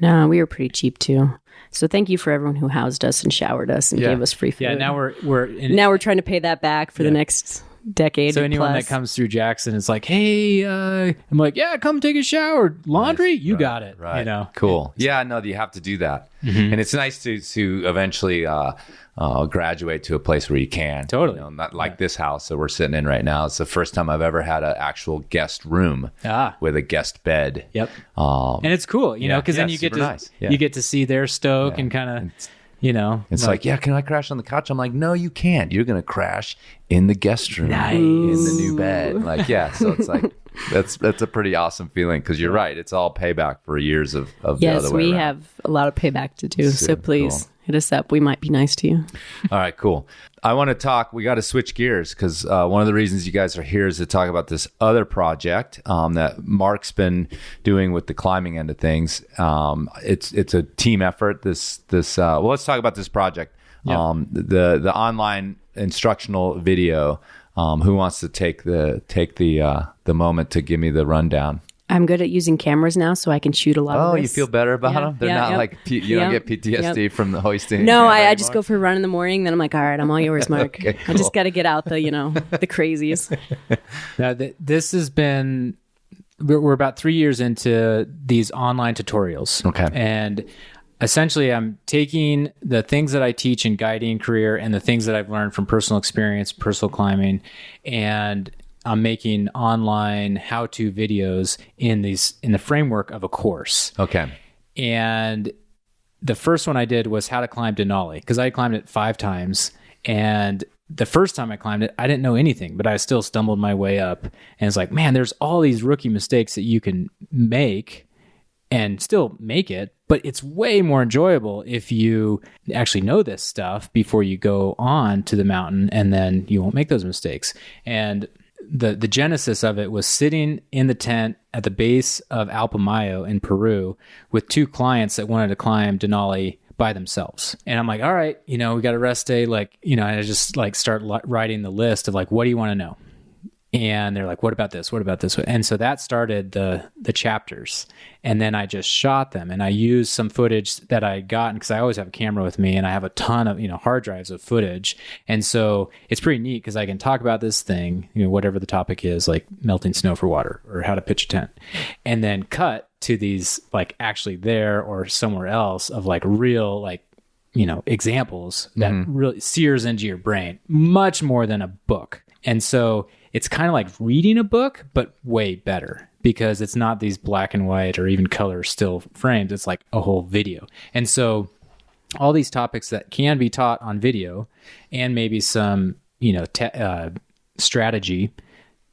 [SPEAKER 8] No, we were pretty cheap too. So thank you for everyone who housed us and showered us and gave us free food.
[SPEAKER 9] Yeah, now
[SPEAKER 8] we're trying to pay that back for the next decade.
[SPEAKER 9] So anyone that comes through Jackson is like, hey, I'm like, yeah, come take a shower. Laundry, you got it.
[SPEAKER 2] Right. Cool. Yeah, no, you have to do that. Mm-hmm. And it's nice to eventually graduate to a place where you can.
[SPEAKER 9] Totally.
[SPEAKER 2] Not like this house that we're sitting in right now. It's the first time I've ever had an actual guest room with a guest bed.
[SPEAKER 9] Yep. And it's cool, because then you get to you get to see their stoke and kind of.
[SPEAKER 2] It's like, can I crash on the couch? I'm like, no, you can't. You're going to crash in the guest room in the new bed. Like, so it's like, that's a pretty awesome feeling because you're right. It's all payback for years of the other way
[SPEAKER 8] Yes, we
[SPEAKER 2] around.
[SPEAKER 8] have a lot of payback to do. So please hit us up. We might be nice to you.
[SPEAKER 2] All right, cool. I want to talk. We got to switch gears because one of the reasons you guys are here is to talk about this other project that Mark's been doing with the climbing end of things. It's a team effort. Well, let's talk about this project.
[SPEAKER 9] Yeah.
[SPEAKER 2] The online instructional video. Who wants to take the moment to give me the rundown?
[SPEAKER 8] I'm good at using cameras now, so I can shoot a lot of this.
[SPEAKER 2] You feel better about them? They're not like, you don't get PTSD from the hoisting?
[SPEAKER 8] No, I just go for a run in the morning, then I'm like, all right, I'm all yours, Mark.
[SPEAKER 2] Okay, cool.
[SPEAKER 8] I just got to get out the crazies.
[SPEAKER 9] Now, this has been, we're about 3 years into these online tutorials.
[SPEAKER 2] Okay.
[SPEAKER 9] And essentially, I'm taking the things that I teach in guiding career and the things that I've learned from personal experience, personal climbing, and I'm making online how-to videos in the framework of a course.
[SPEAKER 2] Okay.
[SPEAKER 9] And the first one I did was how to climb Denali because I climbed it 5 times. And the first time I climbed it, I didn't know anything, but I still stumbled my way up. And it's like, man, there's all these rookie mistakes that you can make and still make it, but it's way more enjoyable if you actually know this stuff before you go on to the mountain, and then you won't make those mistakes. And the genesis of it was sitting in the tent at the base of Alpamayo in Peru with 2 clients that wanted to climb Denali by themselves. And I'm like, all right, we got a rest day. And I just start writing the list of what do you want to know? And they're like, what about this? What about this? And so that started the chapters. And then I just shot them. And I used some footage that I got because I always have a camera with me and I have a ton of, hard drives of footage. And so it's pretty neat because I can talk about this thing, whatever the topic is, like melting snow for water or how to pitch a tent. And then cut to these actually there or somewhere else of real examples that really sears into your brain much more than a book. And so it's kind of like reading a book, but way better because it's not these black and white or even color still frames. It's like a whole video. And so all these topics that can be taught on video and maybe some, strategy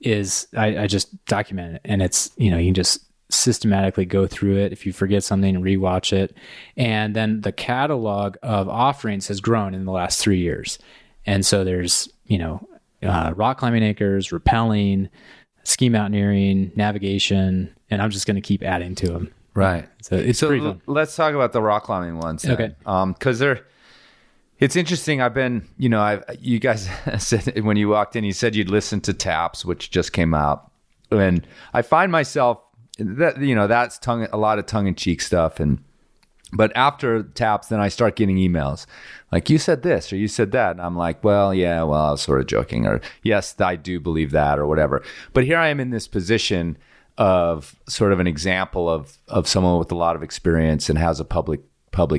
[SPEAKER 9] is I just document it. And it's, you can just systematically go through it. If you forget something, rewatch it. And then the catalog of offerings has grown in the last 3 years. And so there's, rock climbing acres, rappelling, ski mountaineering, navigation, and I'm just going to keep adding to them.
[SPEAKER 2] Right.
[SPEAKER 9] So it's pretty fun.
[SPEAKER 2] Let's talk about the rock climbing ones. Then.
[SPEAKER 9] Okay.
[SPEAKER 2] Because it's interesting. You guys said when you walked in, you said you'd listen to Taps, which just came out, and I find myself that that's a lot of tongue in cheek stuff But after Taps, then I start getting emails like, you said this or you said that. And I'm like, I was sort of joking, or yes, I do believe that or whatever. But here I am in this position of sort of an example of someone with a lot of experience and has a public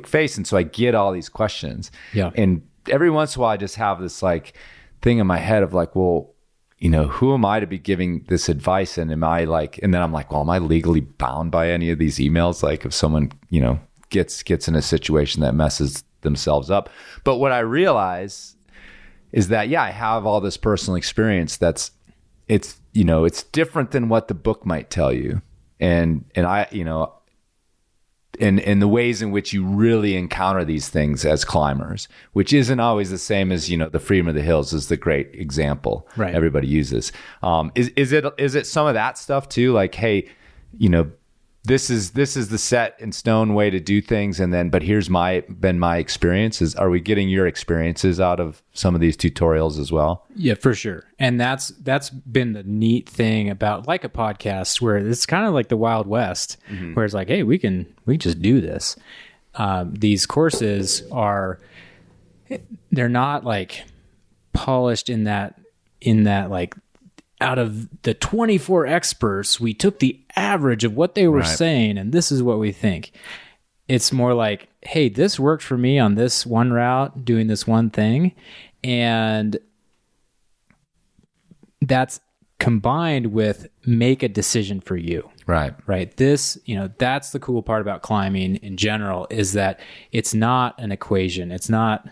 [SPEAKER 2] face. And so I get all these questions.
[SPEAKER 9] Yeah.
[SPEAKER 2] And every once in a while, I just have this thing in my head of who am I to be giving this advice? And am I and then I'm like, am I legally bound by any of these emails? If someone, gets in a situation that messes themselves up. But what I realize is that, I have all this personal experience it's different than what the book might tell you. And I, and the ways in which you really encounter these things as climbers, which isn't always the same as, the Freedom of the Hills is the great example
[SPEAKER 9] right.
[SPEAKER 2] everybody uses. Is it some of that stuff too? Hey, this is the set in stone way to do things, but here's been my experiences. Are we getting your experiences out of some of these tutorials as well?
[SPEAKER 9] Yeah, for sure. And that's been the neat thing about like a podcast, where it's kind of like the Wild West, where it's like, hey, we just do this. These courses they're not like polished in that like, out of the 24 experts, we took the average of what they were saying, and this is what we think. It's more like, hey, this worked for me on this one route, doing this one thing, and that's combined with make a decision for you. Right. This, that's the cool part about climbing in general, is that it's not an equation. It's not,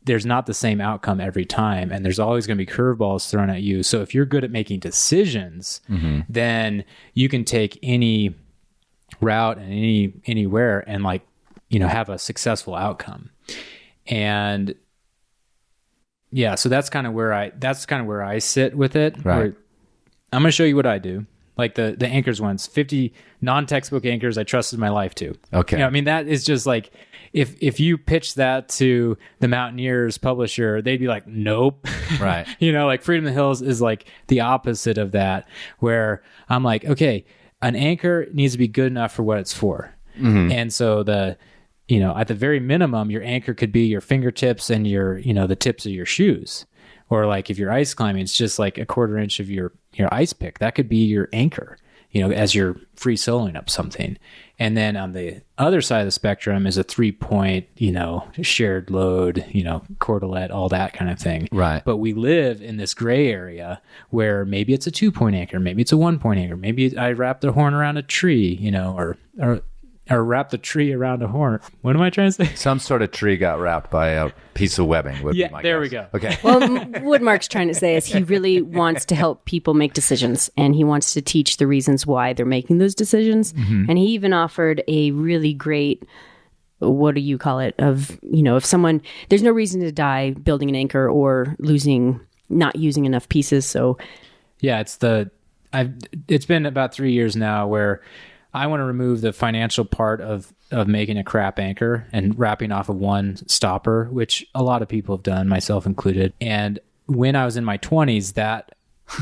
[SPEAKER 9] there's not the same outcome every time, and there's always going to be curveballs thrown at you. So if you're good at making decisions, then you can take any route and anywhere and have a successful outcome. And yeah, so that's kind of where I sit with it.
[SPEAKER 2] Right.
[SPEAKER 9] I'm going to show you what I do. Like the anchors ones, 50 non-textbook anchors I trusted my life to.
[SPEAKER 2] Okay.
[SPEAKER 9] That is just like, if you pitch that to the Mountaineers publisher, they'd be like, nope.
[SPEAKER 2] Right.
[SPEAKER 9] Like Freedom of the Hills is like the opposite of that, where I'm like, okay, an anchor needs to be good enough for what it's for. And so at the very minimum, your anchor could be your fingertips and your, the tips of your shoes. Or like if you're ice climbing, it's just like a 1/4 inch of your ice pick. That could be your anchor, as you're free soloing up something. And then on the other side of the spectrum is a 3-point, shared load, cordelette, all that kind of thing.
[SPEAKER 2] Right.
[SPEAKER 9] But we live in this gray area where maybe it's a 2-point anchor, maybe it's a 1-point anchor, maybe I wrap the horn around a tree, or wrap the tree around a horn. What am I trying to say?
[SPEAKER 2] Some sort of tree got wrapped by a piece of webbing. Would be my
[SPEAKER 9] there
[SPEAKER 2] guess.
[SPEAKER 9] we go.
[SPEAKER 2] Okay.
[SPEAKER 8] Well, what Mark's trying to say is he really wants to help people make decisions, and he wants to teach the reasons why they're making those decisions. And he even offered a really great, what do you call it, of, if someone, there's no reason to die building an anchor or not using enough pieces. So
[SPEAKER 9] yeah, it's been about 3 years now where I want to remove the financial part of making a crap anchor and wrapping off of one stopper, which a lot of people have done, myself included. And when I was in my 20s, that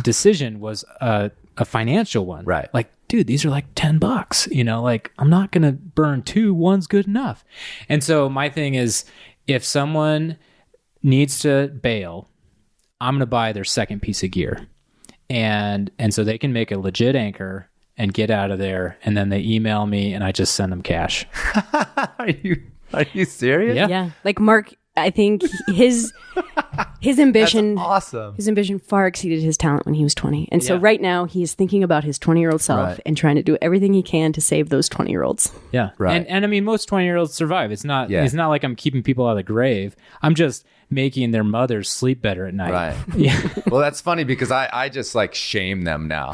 [SPEAKER 9] decision was a financial one.
[SPEAKER 2] Right.
[SPEAKER 9] Like, dude, these are like $10, like I'm not going to burn two, one's good enough. And so my thing is, if someone needs to bail, I'm going to buy their second piece of gear. And so they can make a legit anchor and get out of there, and then they email me and I just send them cash.
[SPEAKER 2] Are you serious?
[SPEAKER 9] Yeah.
[SPEAKER 8] like Mark, I think his ambition,
[SPEAKER 2] That's awesome.
[SPEAKER 8] His ambition far exceeded his talent when he was 20. And so right now he is thinking about his 20-year-old self and trying to do everything he can to save those 20-year-olds.
[SPEAKER 9] Yeah.
[SPEAKER 2] Right.
[SPEAKER 9] And I mean, most 20-year-olds survive. It's not like I'm keeping people out of the grave. I'm just making their mothers sleep better at night.
[SPEAKER 2] Right.
[SPEAKER 9] Yeah.
[SPEAKER 2] Well, that's funny because I just like shame them now.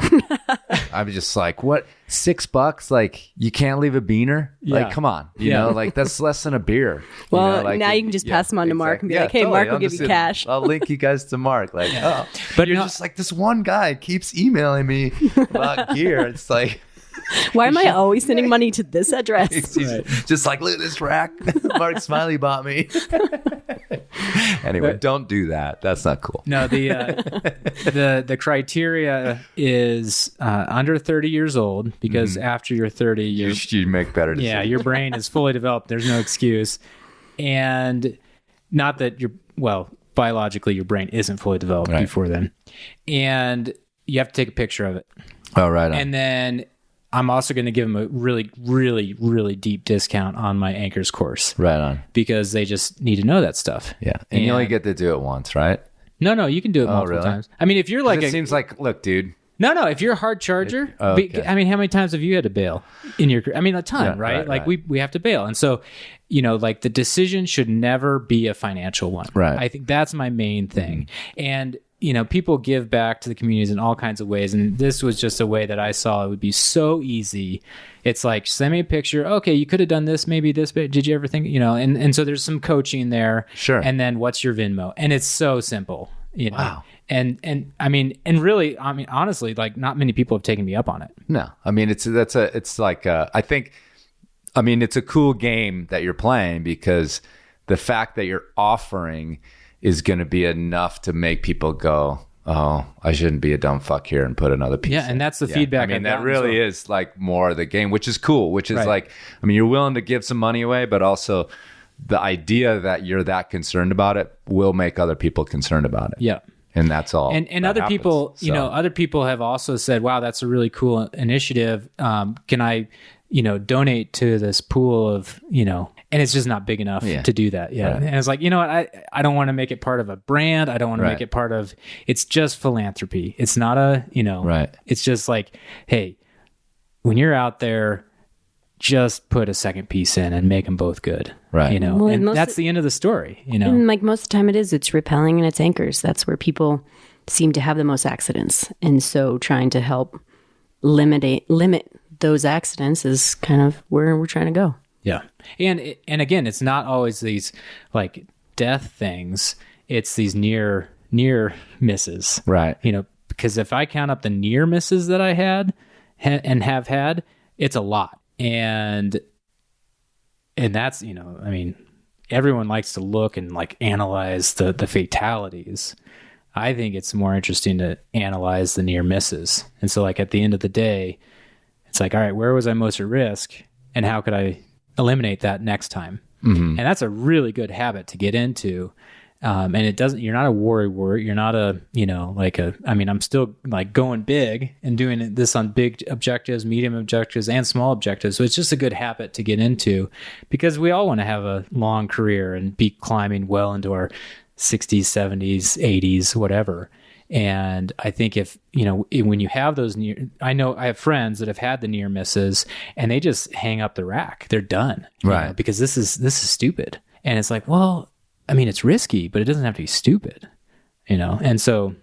[SPEAKER 2] I'm just like, what? $6? Like, you can't leave a beaner?
[SPEAKER 9] Yeah.
[SPEAKER 2] Like, come on. You know, like that's less than a beer.
[SPEAKER 8] Well, now you can just pass them on to Mark and be like, hey,
[SPEAKER 2] totally.
[SPEAKER 8] Mark will give you cash.
[SPEAKER 2] I'll link you guys to Mark. Like,
[SPEAKER 9] But
[SPEAKER 2] you're just like, this one guy keeps emailing me about gear. It's like,
[SPEAKER 8] why am I always sending money to this address?
[SPEAKER 2] he's just like, look at this rack Mark Smiley bought me. Anyway, don't do that. That's not cool.
[SPEAKER 9] No, the criteria is under 30 years old, because after you're 30,
[SPEAKER 2] you make better decisions.
[SPEAKER 9] Yeah, your brain is fully developed. There's no excuse. And not that biologically your brain isn't fully developed before then. And you have to take a picture of it.
[SPEAKER 2] Oh, right.
[SPEAKER 9] And then I'm also going to give them a really, really, really deep discount on my anchors course.
[SPEAKER 2] Right on.
[SPEAKER 9] Because they just need to know that stuff.
[SPEAKER 2] Yeah. And you only get to do it once, right?
[SPEAKER 9] No, you can do it multiple times. I mean, if you're like
[SPEAKER 2] it seems like, look, dude.
[SPEAKER 9] No, if you're a hard charger,
[SPEAKER 2] okay.
[SPEAKER 9] I mean, how many times have you had to bail in your, I mean, a ton, right? Like we have to bail. And so, like the decision should never be a financial one.
[SPEAKER 2] Right.
[SPEAKER 9] I think that's my main thing. And, people give back to the communities in all kinds of ways. And this was just a way that I saw it would be so easy. It's like, send me a picture. Okay, you could have done this, maybe this, but did you ever think, and so there's some coaching there.
[SPEAKER 2] Sure.
[SPEAKER 9] And then what's your Venmo? And it's so simple,
[SPEAKER 2] Wow.
[SPEAKER 9] And I mean, honestly, like not many people have taken me up on it.
[SPEAKER 2] No, I mean, it's a cool game that you're playing because the fact that you're offering is going to be enough to make people go, oh, I shouldn't be a dumb fuck here and put another piece.
[SPEAKER 9] Yeah, and that's the feedback.
[SPEAKER 2] I mean, that really is like more of the game, which is cool, which is like, I mean, you're willing to give some money away, but also the idea that you're that concerned about it will make other people concerned about it.
[SPEAKER 9] Yeah.
[SPEAKER 2] And that's all.
[SPEAKER 9] And other happens. People, you know, other people have also said, wow, that's a really cool initiative. Can I, donate to this pool of, and it's just not big enough to do that. Yeah. Right. And it's like, you know what? I don't want to make it part of a brand. I don't want to make it part of, it's just philanthropy. It's not a, it's just like, hey, when you're out there, just put a second piece in and make them both good. Right. Well, and that's the end of the story,
[SPEAKER 8] And like most of the time it's repelling and it's anchors. That's where people seem to have the most accidents. And so trying to help limit those accidents is kind of where we're trying to go.
[SPEAKER 9] Yeah. And again, it's not always these like death things. It's these near misses. Right. Because if I count up the near misses that I had and have had, it's a lot. And that's, everyone likes to look and like analyze the fatalities. I think it's more interesting to analyze the near misses. And so like at the end of the day, it's like, all right, where was I most at risk and how could I eliminate that next time? Mm-hmm. And that's a really good habit to get into. And you're not a worry. You're not I'm still like going big and doing this on big objectives, medium objectives, and small objectives. So it's just a good habit to get into because we all want to have a long career and be climbing well into our 60s, 70s, 80s, whatever. And I think if, when you have those I have friends that have had the near misses and they just hang up the rack. They're done. Right. Because this is stupid. And it's like, well, it's risky, but it doesn't have to be stupid, And so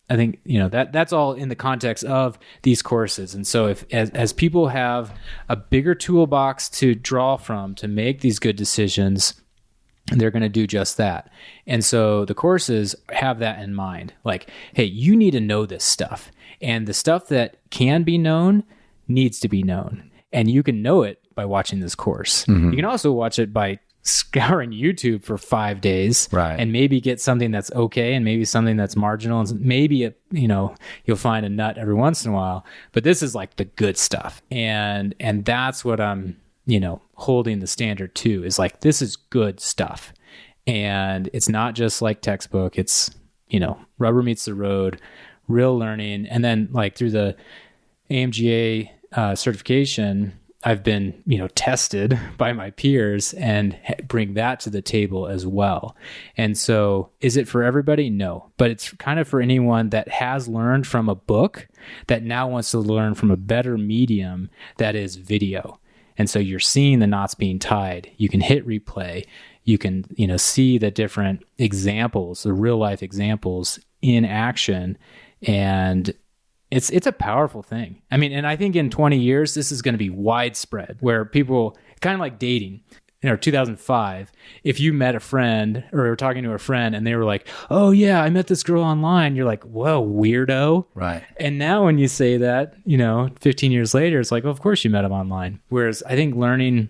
[SPEAKER 9] I think, that's all in the context of these courses. And so if, as people have a bigger toolbox to draw from to make these good decisions, they're going to do just that. And so the courses have that in mind. Like, hey, you need to know this stuff. And the stuff that can be known needs to be known. And you can know it by watching this course. Mm-hmm. You can also watch it by scouring YouTube for 5 days, right? And maybe get something that's okay, and maybe something that's marginal, and maybe you'll find a nut every once in a while. But this is like the good stuff, and that's what I'm holding the standard to. Is like this is good stuff, and it's not just like textbook. It's rubber meets the road, real learning, and then like through the AMGA certification, I've been, tested by my peers and bring that to the table as well. And so is it for everybody? No, but it's kind of for anyone that has learned from a book that now wants to learn from a better medium that is video. And so you're seeing the knots being tied. You can hit replay. You can, see the different examples, the real life examples in action. And it's a powerful thing. And I think in 20 years, this is going to be widespread where people, kind of like dating, 2005, if you met a friend or were talking to a friend and they were like, oh yeah, I met this girl online. You're like, whoa, weirdo. Right. And now when you say that, 15 years later, it's like, well, of course you met him online. Whereas I think learning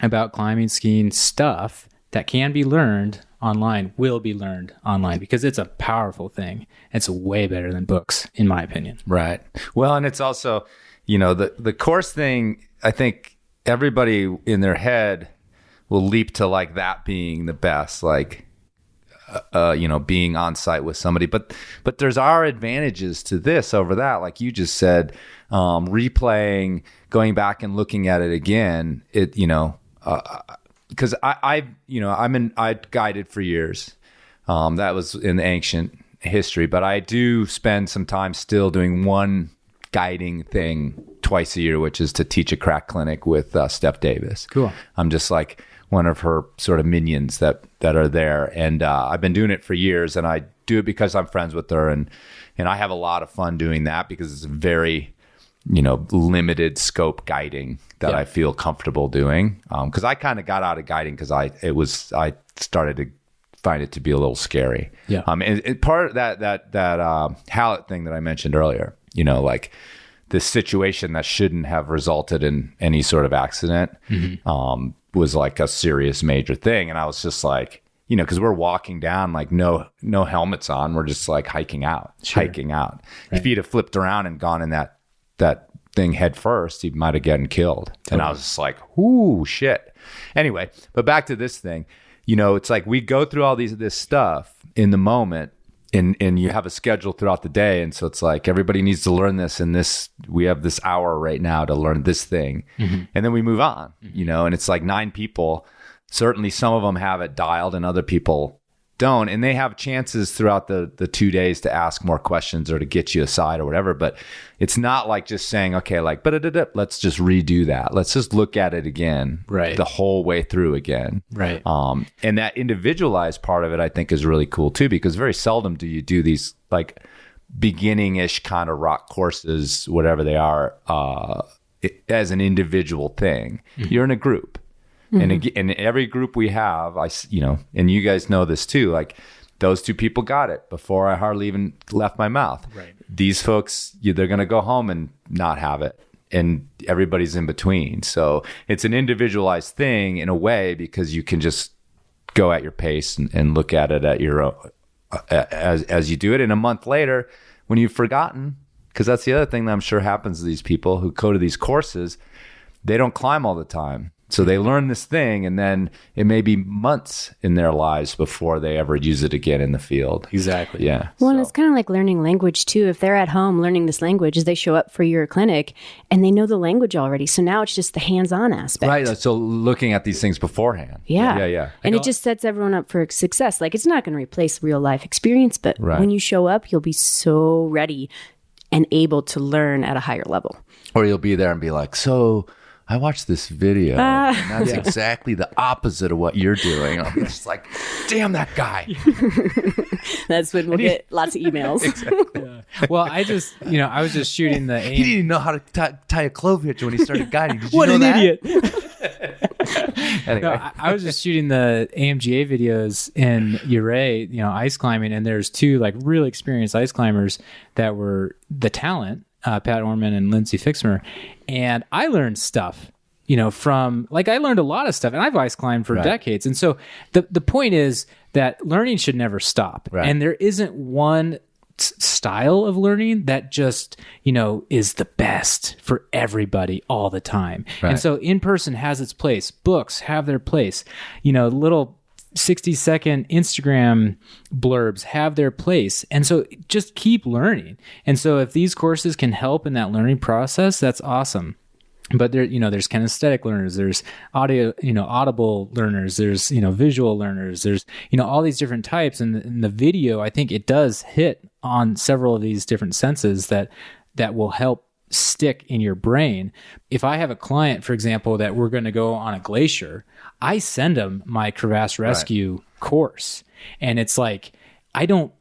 [SPEAKER 9] about climbing, skiing stuff that can be learned online will be learned online because it's a powerful thing. It's way better than books, in my opinion.
[SPEAKER 2] Right. Well, and it's also, the course thing, I think everybody in their head will leap to like that being the best, like, being on site with somebody. But there's our advantages to this over that. Like you just said, replaying, going back and looking at it again, because I guided for years. That was in the ancient history, but I do spend some time still doing one guiding thing twice a year, which is to teach a crack clinic with Steph Davis. Cool. I'm just like one of her sort of minions that are there, and I've been doing it for years, and I do it because I'm friends with her, and I have a lot of fun doing that because it's very limited scope guiding that I feel comfortable doing. Because I kind of got out of guiding because I started to
[SPEAKER 7] find it to be a little scary.
[SPEAKER 9] Yeah.
[SPEAKER 7] And part of that Hallett thing that I mentioned earlier, you know, like this situation that shouldn't have resulted in any sort of accident, was like a serious major thing. And I was just like, you know, because we're walking down, like no helmets on. We're just like hiking out. Right. If he'd have flipped around and gone in that thing head first, he might have gotten killed. Totally. And I was just like, ooh, shit. Anyway, but back to this thing, you know, it's like we go through all this stuff in the moment, and you have a schedule throughout the day. And so it's like, everybody needs to learn this, and we have this hour right now to learn this thing. And then we move on, you know, and it's like 9 people. Certainly some of them have it dialed and other people don't. And they have chances throughout the 2 days to ask more questions or to get you aside or whatever. But it's not like just saying, okay, like, let's just redo that. Let's just look at it again,
[SPEAKER 9] right,
[SPEAKER 7] the whole way through again.
[SPEAKER 9] Right.
[SPEAKER 7] And that individualized part of it, I think, is really cool too, because very seldom do you do these like beginning-ish kind of rock courses, whatever they are, as an individual thing. You're in a group. And in every group we have, you know, and you guys know this too, like those 2 people got it before I hardly even left my mouth.
[SPEAKER 9] Right.
[SPEAKER 7] These folks, they're going to go home and not have it. And everybody's in between. So it's an individualized thing in a way, because you can just go at your pace and look at it at your own, as you do it. And a month later, when you've forgotten, because that's the other thing that I'm sure happens to these people who go to these courses, they don't climb all the time. So they learn this thing, and then it may be months in their lives before they ever use it again in the field.
[SPEAKER 9] Exactly.
[SPEAKER 7] Yeah.
[SPEAKER 8] Well, and it's kind of like learning language too. If they're at home learning this language, as they show up for your clinic and they know the language already. So now it's just the hands-on aspect.
[SPEAKER 7] Right. So looking at these things beforehand.
[SPEAKER 8] Yeah.
[SPEAKER 7] Yeah.
[SPEAKER 8] And it just sets everyone up for success. Like, it's not going to replace real life experience, but when you show up, you'll be so ready and able to learn at a higher level.
[SPEAKER 7] Or you'll be there and be like, so I watched this video, and that's exactly the opposite of what you're doing. I'm just like, damn that guy.
[SPEAKER 8] That's when we'll get lots of emails.
[SPEAKER 7] Exactly.
[SPEAKER 9] Yeah. Well, I was just shooting the...
[SPEAKER 7] He didn't even know how to tie a clove hitch when he started guiding. Did you
[SPEAKER 9] what
[SPEAKER 7] know
[SPEAKER 9] an
[SPEAKER 7] that?
[SPEAKER 9] Idiot.
[SPEAKER 7] Anyway.
[SPEAKER 9] No, I was just shooting the AMGA videos in Uray, you know, ice climbing, and there's 2 like really experienced ice climbers that were the talent, Pat Orman and Lindsay Fixmer. And I learned stuff, you know, from, like, I learned a lot of stuff, and I've ice climbed for decades. And so the point is that learning should never stop. Right. And there isn't one style of learning that just, you know, is the best for everybody all the time. Right. And so in-person has its place. Books have their place. You know, little 60-second Instagram blurbs have their place. And so just keep learning. And so if these courses can help in that learning process, that's awesome. But there, you know, there's kinesthetic learners, there's audible learners, there's, visual learners, there's, all these different types. And in the video, I think it does hit on several of these different senses that will help stick in your brain. If I have a client, for example, that we're going to go on a glacier, I send them my crevasse rescue course. And it's like, I don't,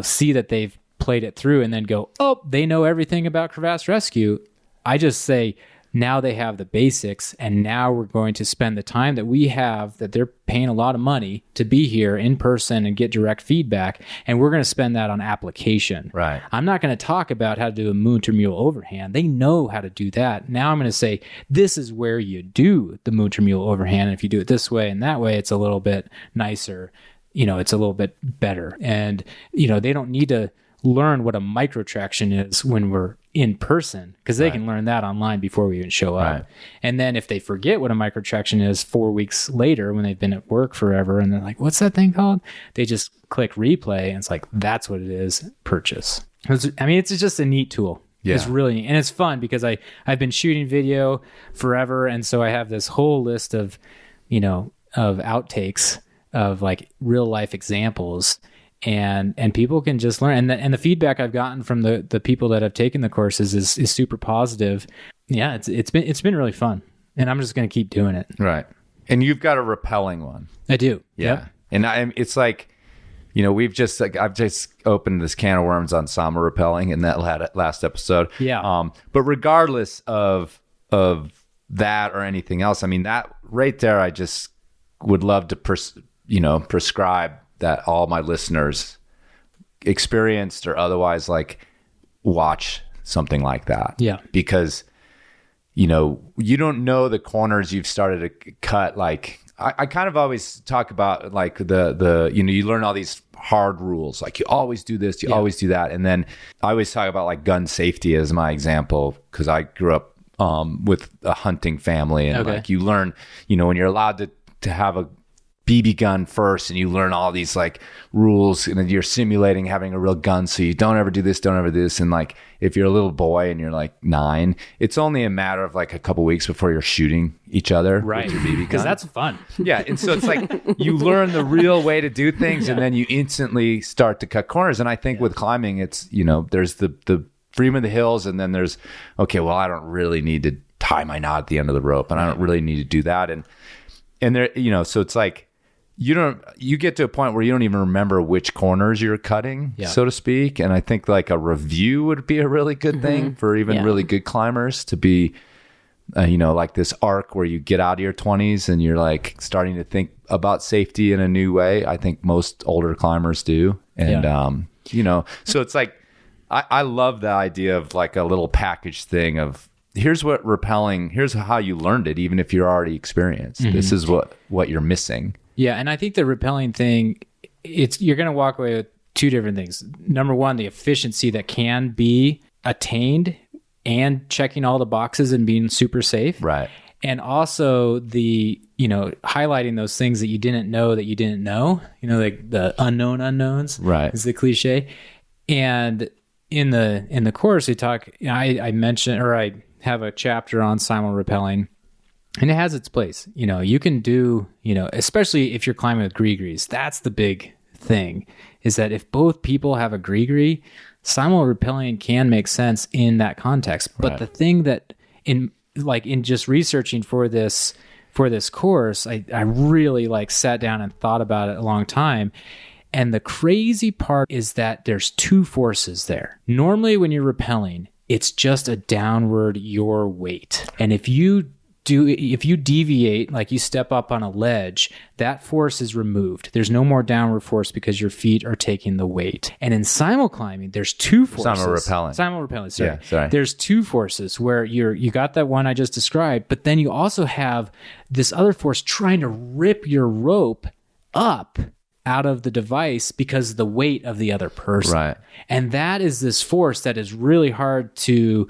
[SPEAKER 9] see that they've played it through and then go, oh, they know everything about crevasse rescue. I just say, now they have the basics, and now we're going to spend the time that we have, that they're paying a lot of money to be here in person and get direct feedback, and we're going to spend that on application.
[SPEAKER 7] Right.
[SPEAKER 9] I'm not going to talk about how to do a Moonter Mule overhand. They know how to do that. Now I'm going to say, this is where you do the Moonter Mule overhand. If you do it this way and that way, it's a little bit nicer. It's a little bit better. And, they don't need to learn what a microtraction is when we're in person, because they can learn that online before we even show up. Right. And then if they forget what a microtraction is 4 weeks later when they've been at work forever and they're like, what's that thing called? They just click replay and it's like, that's what it is, purchase. It's just a neat tool. Yeah. It's really neat. And it's fun because I've been shooting video forever. And so I have this whole list of, of outtakes of like real life examples. And people can just learn. And the feedback I've gotten from the people that have taken the courses is super positive. Yeah, it's been really fun. And I'm just going to keep doing it.
[SPEAKER 7] Right. And you've got a rappelling one.
[SPEAKER 9] I do.
[SPEAKER 7] Yeah. Yep. And it's like, I've just opened this can of worms on Sama rappelling in that last episode.
[SPEAKER 9] Yeah.
[SPEAKER 7] But regardless of that or anything else, that right there, I just would love to prescribe that all my listeners, experienced or otherwise, like, watch something like that.
[SPEAKER 9] Yeah.
[SPEAKER 7] Because, you don't know the corners you've started to cut. Like, I kind of always talk about, like, the you learn all these hard rules, like you always do this, you always do that. And then I always talk about, like, gun safety as my example, because I grew up with a hunting family, and like, you learn, when you're allowed to have a BB gun first, and you learn all these, like, rules, and then you're simulating having a real gun, so you don't ever do this, and, like, if you're a little boy and you're like 9, it's only a matter of, like, a couple weeks before you're shooting each other with your BB gun,
[SPEAKER 9] because that's fun.
[SPEAKER 7] Yeah. And so it's like you learn the real way to do things, and then you instantly start to cut corners. And I think with climbing, it's, there's the freedom of the hills, and then there's, okay, well, I don't really need to tie my knot at the end of the rope, and I don't really need to do that. And there, so it's like, you get to a point where you don't even remember which corners you're cutting, so to speak. And I think, like, a review would be a really good thing for even really good climbers to be, like, this arc where you get out of your 20s and you're, like, starting to think about safety in a new way. I think most older climbers do. And, so it's like, I love the idea of, like, a little package thing of, here's how you learned it, even if you're already experienced. This is what you're missing.
[SPEAKER 9] Yeah, and I think the rappelling thing, you're going to walk away with two different things. Number one, the efficiency that can be attained and checking all the boxes and being super safe.
[SPEAKER 7] Right.
[SPEAKER 9] And also the, highlighting those things that you didn't know, like the unknown unknowns.
[SPEAKER 7] Right.
[SPEAKER 9] Is the cliche. And in the course, we talk, I mentioned, or I have a chapter on simul rappelling. And it has its place. You can do, especially if you're climbing with gree-grees, that's the big thing, is that if both people have a gree-gree, simul rappelling can make sense in that context. But the thing that in just researching for this course, I really, like, sat down and thought about it a long time. And the crazy part is that there's two forces there. Normally when you're rappelling, it's just a downward your weight. And if you deviate, like you step up on a ledge, that force is removed. There's no more downward force because your feet are taking the weight. And in simul climbing, there's two forces. Simul rappelling, sorry.
[SPEAKER 7] Yeah, sorry.
[SPEAKER 9] There's two forces where you got that one I just described, but then you also have this other force trying to rip your rope up out of the device because of the weight of the other person.
[SPEAKER 7] Right.
[SPEAKER 9] And that is this force that is really hard to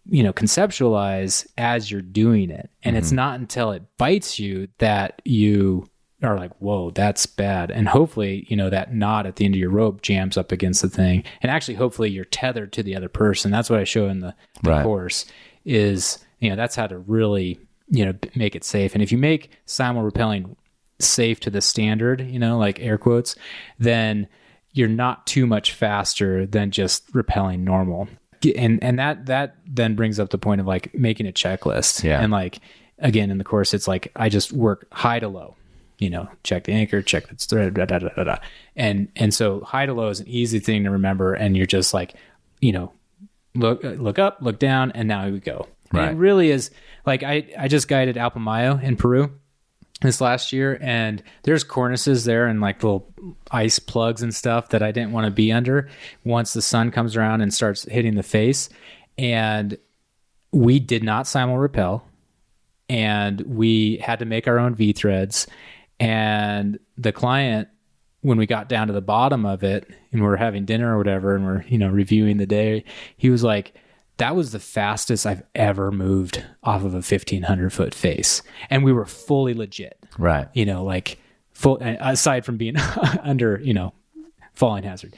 [SPEAKER 9] conceptualize as you're doing it. And it's not until it bites you that you are like, whoa, that's bad. And hopefully, that knot at the end of your rope jams up against the thing. And actually, hopefully you're tethered to the other person. That's what I show in the course is, that's how to really, make it safe. And if you make simul rappelling safe to the standard, like air quotes, then you're not too much faster than just rappelling normal. And that then brings up the point of, like, making a checklist.
[SPEAKER 7] Yeah.
[SPEAKER 9] And, like, again, in the course, it's like, I just work high to low, check the anchor, check the thread, And so high to low is an easy thing to remember. And you're just like, look up, look down, and now we go.
[SPEAKER 7] Right.
[SPEAKER 9] And it really is, like, I just guided Alpamayo in Peru this last year, and there's cornices there and, like, little ice plugs and stuff that I didn't want to be under once the sun comes around and starts hitting the face. And we did not simul rappel, and we had to make our own V threads. And the client, when we got down to the bottom of it and we're having dinner or whatever, and we're reviewing the day, he was like, that was the fastest I've ever moved off of a 1,500-foot face. And we were fully legit.
[SPEAKER 7] Right.
[SPEAKER 9] Like, full, aside from being under, falling hazard.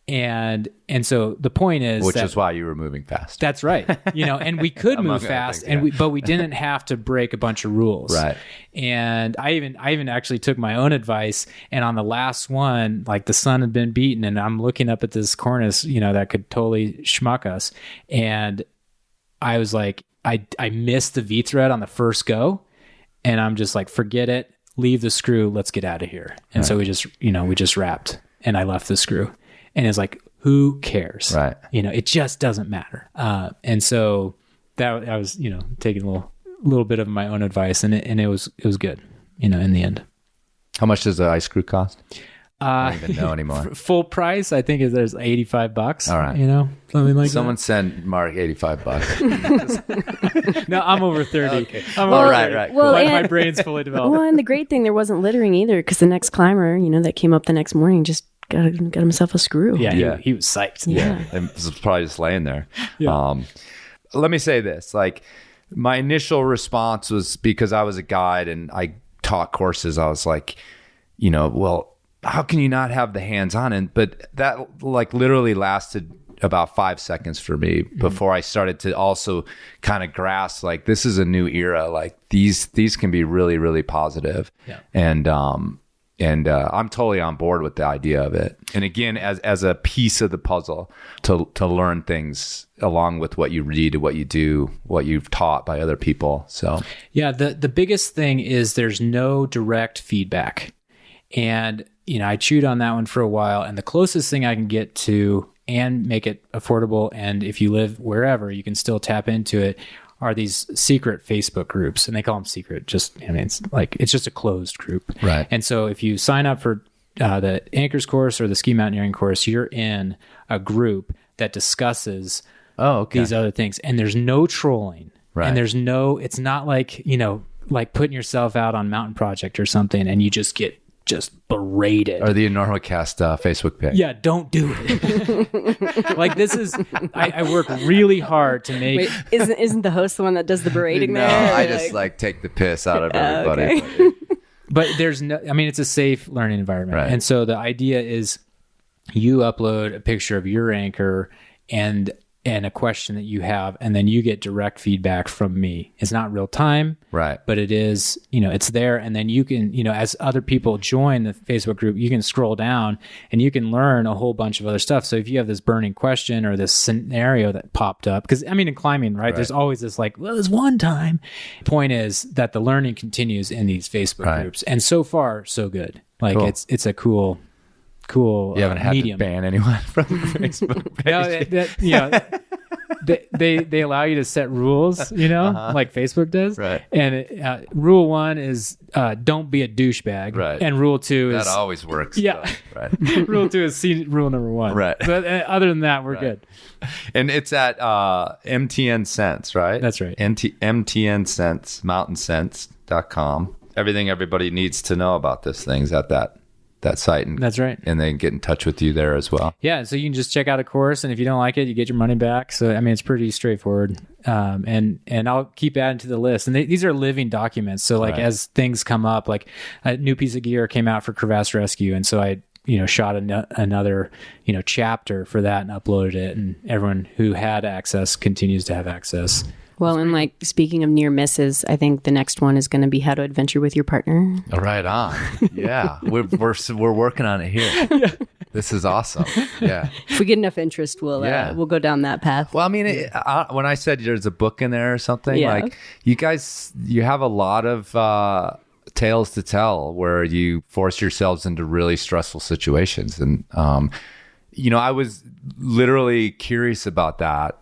[SPEAKER 9] And so the point is,
[SPEAKER 7] which is why you were moving fast.
[SPEAKER 9] That's right. And we could move fast, but we didn't have to break a bunch of rules.
[SPEAKER 7] Right.
[SPEAKER 9] And I even actually took my own advice. And on the last one, like, the sun had been beaten, and I'm looking up at this cornice, that could totally schmuck us. And I was like, I missed the V thread on the first go, and I'm just like, forget it, leave the screw, let's get out of here. And so we just wrapped, and I left the screw. And it's like, who cares?
[SPEAKER 7] Right.
[SPEAKER 9] It just doesn't matter. And so that I was, taking a little bit of my own advice, and it was good, in the end.
[SPEAKER 2] How much does the ice screw cost? I don't even know anymore.
[SPEAKER 9] Full price, I think there's $85.
[SPEAKER 2] All right.
[SPEAKER 9] Something like
[SPEAKER 2] Someone
[SPEAKER 9] that.
[SPEAKER 2] send Mark $85.
[SPEAKER 9] No, I'm over 30.
[SPEAKER 2] Okay.
[SPEAKER 9] I'm
[SPEAKER 2] All
[SPEAKER 9] over
[SPEAKER 2] right,
[SPEAKER 9] 30.
[SPEAKER 2] right.
[SPEAKER 8] Well,
[SPEAKER 2] Cool.
[SPEAKER 9] My brain's fully developed.
[SPEAKER 8] Well, and the great thing, there wasn't littering either, because the next climber, that came up the next morning just got himself a screw.
[SPEAKER 9] Yeah. He was psyched.
[SPEAKER 8] Yeah.
[SPEAKER 2] It was probably just laying there.
[SPEAKER 9] Yeah.
[SPEAKER 2] Let me say this. Like, my initial response was because I was a guide and I taught courses. I was like, well, how can you not have the hands-on? But that like literally lasted about 5 seconds for me before I started to also kind of grasp like this is a new era. Like these can be really, really positive.
[SPEAKER 9] Yeah.
[SPEAKER 2] And I'm totally on board with the idea of it. And again, as a piece of the puzzle to learn things along with what you read, what you do, what you've taught by other people. So
[SPEAKER 9] yeah, the biggest thing is there's no direct feedback. And, I chewed on that one for a while. And the closest thing I can get to and make it affordable, and if you live wherever, you can still tap into it, are these secret Facebook groups. And they call them secret. It's just a closed group.
[SPEAKER 2] Right.
[SPEAKER 9] And so if you sign up for the Anchors course or the ski mountaineering course, you're in a group that discusses these other things. And there's no trolling.
[SPEAKER 2] Right.
[SPEAKER 9] And it's not like, like putting yourself out on Mountain Project or something and you just get berated.
[SPEAKER 2] Or the Enormocast Facebook page.
[SPEAKER 9] Yeah, don't do it. Like this is, I work really hard to make.
[SPEAKER 8] Wait, isn't the host the one that does the berating
[SPEAKER 2] No,
[SPEAKER 8] there?
[SPEAKER 2] I just take the piss out of everybody.
[SPEAKER 8] Okay.
[SPEAKER 9] But it's a safe learning environment.
[SPEAKER 2] Right.
[SPEAKER 9] And so the idea is you upload a picture of your anchor and a question that you have, and then you get direct feedback from me. It's not real time,
[SPEAKER 2] Right.
[SPEAKER 9] but it is, it's there. And then you can, as other people join the Facebook group, you can scroll down and you can learn a whole bunch of other stuff. So if you have this burning question or this scenario that popped up, because in climbing, right, there's always this like, well, there's one time. Point is that the learning continues in these Facebook groups. And so far, so good. Like
[SPEAKER 2] Cool.
[SPEAKER 9] it's a cool you haven't had
[SPEAKER 2] medium. To ban anyone from the Facebook page.
[SPEAKER 9] They allow you to set rules, like Facebook does.
[SPEAKER 2] Right.
[SPEAKER 9] And rule 1 is don't be a douchebag.
[SPEAKER 2] Right.
[SPEAKER 9] And rule 2 is
[SPEAKER 2] that always works.
[SPEAKER 9] Yeah.
[SPEAKER 2] Right.
[SPEAKER 9] Rule 2 is rule number 1.
[SPEAKER 2] Right.
[SPEAKER 9] But other than that, we're good.
[SPEAKER 2] And it's at MTN Sense, right?
[SPEAKER 9] That's right.
[SPEAKER 2] MTN Sense, mountainsense.com. Everything everybody needs to know about this thing's at that site. And
[SPEAKER 9] that's right.
[SPEAKER 2] And they can get in touch with you there as well.
[SPEAKER 9] Yeah. So you can just check out a course, and if you don't like it, you get your money back. So, it's pretty straightforward. And I'll keep adding to the list. And these are living documents. So like as things come up, like a new piece of gear came out for crevasse rescue. And so I, shot another, chapter for that and uploaded it. And everyone who had access continues to have access.
[SPEAKER 8] Well, and like speaking of near misses, I think the next one is going to be how to adventure with your partner.
[SPEAKER 2] Right on. Yeah. We're working on it here. Yeah. This is awesome. Yeah.
[SPEAKER 8] If we get enough interest, we'll go down that path.
[SPEAKER 2] Well, when I said there's a book in there or something, like you guys, you have a lot of tales to tell where you force yourselves into really stressful situations. And, I was literally curious about that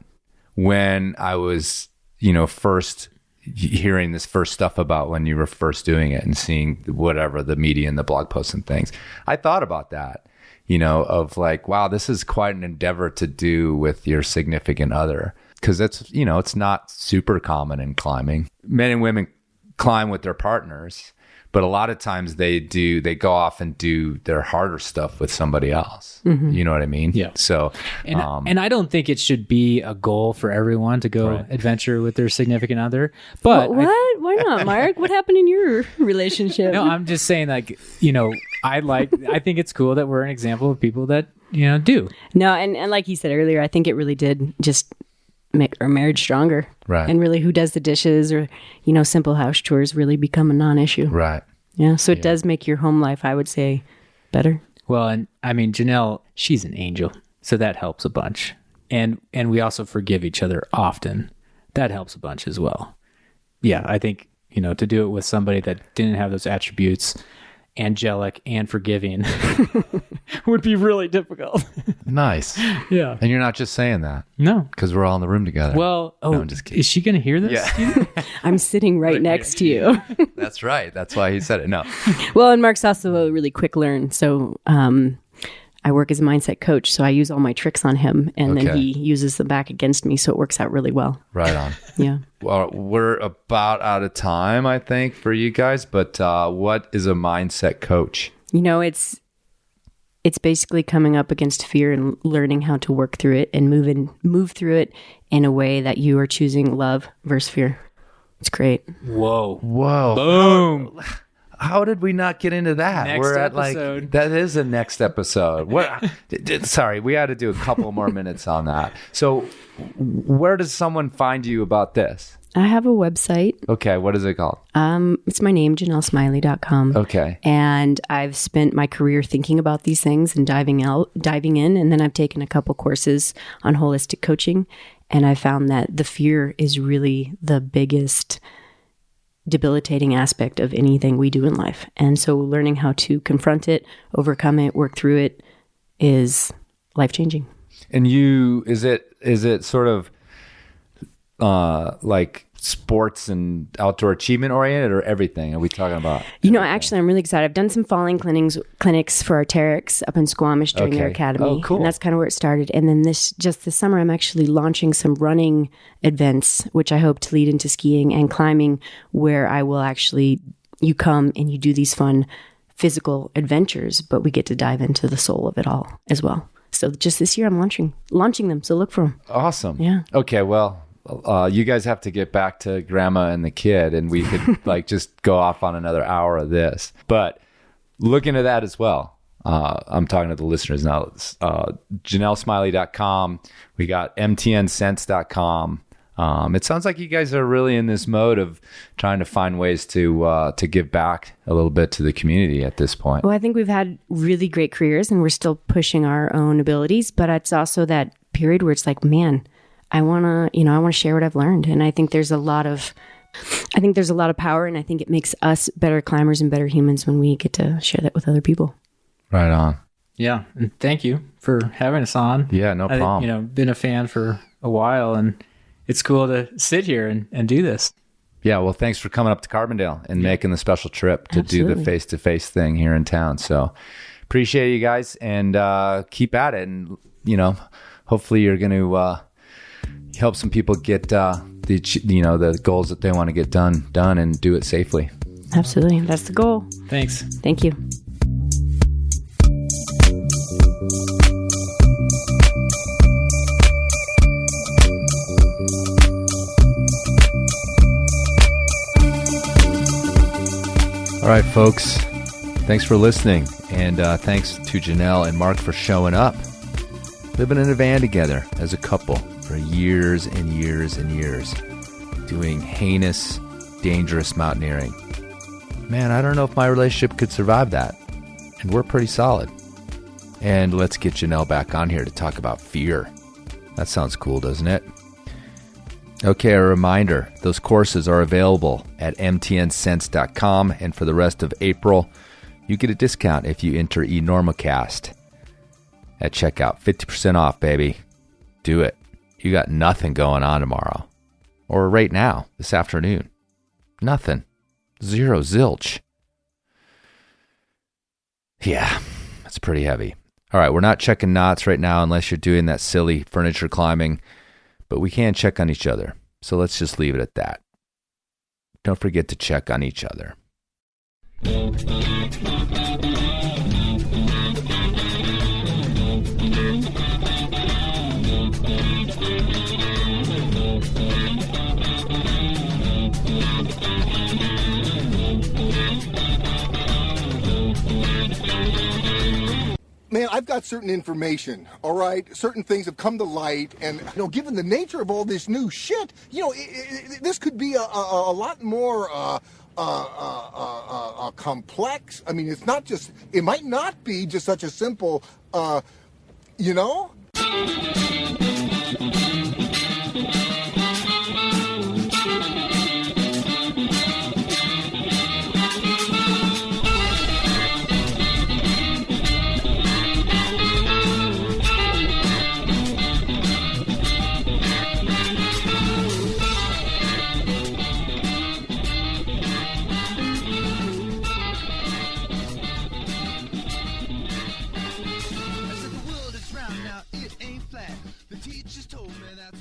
[SPEAKER 2] when I was, first hearing this first stuff about when you were first doing it and seeing whatever the media and the blog posts and things. I thought about that, of like, wow, this is quite an endeavor to do with your significant other. Cause that's, it's not super common in climbing. Men and women climb with their partners, but a lot of times they go off and do their harder stuff with somebody else. Mm-hmm. You know what I mean?
[SPEAKER 9] Yeah.
[SPEAKER 2] So,
[SPEAKER 9] and I don't think it should be a goal for everyone to go adventure with their significant other. But
[SPEAKER 8] what? Why not, Mark? What happened in your relationship?
[SPEAKER 9] No, I'm just saying, like, I think it's cool that we're an example of people that do.
[SPEAKER 8] No, and like you said earlier, I think it really did just make our marriage stronger.
[SPEAKER 2] Right.
[SPEAKER 8] And really who does the dishes or, simple house chores really become a non-issue.
[SPEAKER 2] Right.
[SPEAKER 8] Yeah. So it does make your home life, I would say, better.
[SPEAKER 9] Well, and Janelle, she's an angel. So that helps a bunch. And we also forgive each other often. That helps a bunch as well. Yeah. I think, to do it with somebody that didn't have those attributes angelic and forgiving would be really difficult.
[SPEAKER 7] Nice.
[SPEAKER 9] Yeah.
[SPEAKER 7] And you're not just saying that.
[SPEAKER 9] No.
[SPEAKER 7] Because we're all in the room together.
[SPEAKER 9] Well,
[SPEAKER 7] No, I'm just kidding.
[SPEAKER 9] is she going to hear this?
[SPEAKER 7] Yeah.
[SPEAKER 8] I'm sitting right next to you.
[SPEAKER 7] That's right. That's why he said it. No.
[SPEAKER 8] Well, and Mark's also a really quick learn. So I work as a mindset coach, so I use all my tricks on him, and then he uses them back against me, so it works out really well.
[SPEAKER 7] Right on.
[SPEAKER 8] Yeah.
[SPEAKER 7] Well, we're about out of time, I think, for you guys. But what is a mindset coach?
[SPEAKER 8] You know, it's basically coming up against fear and learning how to work through it and move through it in a way that you are choosing love versus fear. It's great.
[SPEAKER 9] Whoa.
[SPEAKER 7] Boom. How did we not get into that?
[SPEAKER 9] Next
[SPEAKER 7] We're at
[SPEAKER 9] episode.
[SPEAKER 7] that is the next episode. What? Sorry, we had to do a couple more minutes on that. So, where does someone find you about this?
[SPEAKER 8] I have a website.
[SPEAKER 7] Okay, what is it called?
[SPEAKER 8] It's my name, JanelleSmiley.com.
[SPEAKER 7] Okay.
[SPEAKER 8] And I've spent my career thinking about these things and diving in, and then I've taken a couple courses on holistic coaching, and I found that the fear is really the biggest debilitating aspect of anything we do in life. And so learning how to confront it, overcome it, work through it is life-changing.
[SPEAKER 7] And is it sort of like sports and outdoor achievement oriented, or everything? Are we talking about?
[SPEAKER 8] You know, actually, I'm really excited. I've done some falling clinics for Arc'teryx up in Squamish during their academy.
[SPEAKER 7] Oh, cool.
[SPEAKER 8] And that's kind of where it started. And then this summer, I'm actually launching some running events, which I hope to lead into skiing and climbing, where I will you come and you do these fun physical adventures, but we get to dive into the soul of it all as well. So just this year, I'm launching them. So look for them.
[SPEAKER 7] Awesome.
[SPEAKER 8] Yeah.
[SPEAKER 7] Okay. Well, you guys have to get back to grandma and the kid, and we could just go off on another hour of this, but look into that as well. I'm talking to the listeners now. JanelleSmiley.com. We got mtnsense.com. It sounds like you guys are really in this mode of trying to find ways to give back a little bit to the community at this point.
[SPEAKER 8] Well, I think we've had really great careers and we're still pushing our own abilities, but it's also that period where it's like, man, I want to share what I've learned. And I think there's a lot of power, and I think it makes us better climbers and better humans when we get to share that with other people.
[SPEAKER 7] Right on.
[SPEAKER 9] Yeah. And thank you for having us on.
[SPEAKER 7] Yeah, no problem.
[SPEAKER 9] Been a fan for a while, and it's cool to sit here and do this.
[SPEAKER 7] Yeah. Well, thanks for coming up to Carbondale and making the special trip to do the face-to-face thing here in town. So appreciate you guys, and keep at it. And, hopefully you're going to help some people get the goals that they want to get done and do it safely.
[SPEAKER 8] Absolutely. That's the goal.
[SPEAKER 9] Thanks.
[SPEAKER 8] Thank you.
[SPEAKER 7] All right, folks. Thanks for listening. And thanks to Janelle and Mark for showing up. Living in a van together as a couple for years and years and years, doing heinous, dangerous mountaineering. Man, I don't know if my relationship could survive that. And we're pretty solid. And let's get Janelle back on here to talk about fear. That sounds cool, doesn't it? Okay, a reminder, those courses are available at mtnsense.com, and for the rest of April, you get a discount if you enter Enormocast at checkout. 50% off, baby. Do it. You got nothing going on tomorrow. Or right now, this afternoon. Nothing. Zero, zilch. Yeah, that's pretty heavy. All right, we're not checking knots right now unless you're doing that silly furniture climbing, but we can check on each other. So let's just leave it at that. Don't forget to check on each other.
[SPEAKER 10] Man, I've got certain information, all right? Certain things have come to light, and, given the nature of all this new shit, this could be a lot more complex. I mean, it might not be just such a simple,
[SPEAKER 11] Teachers told me that's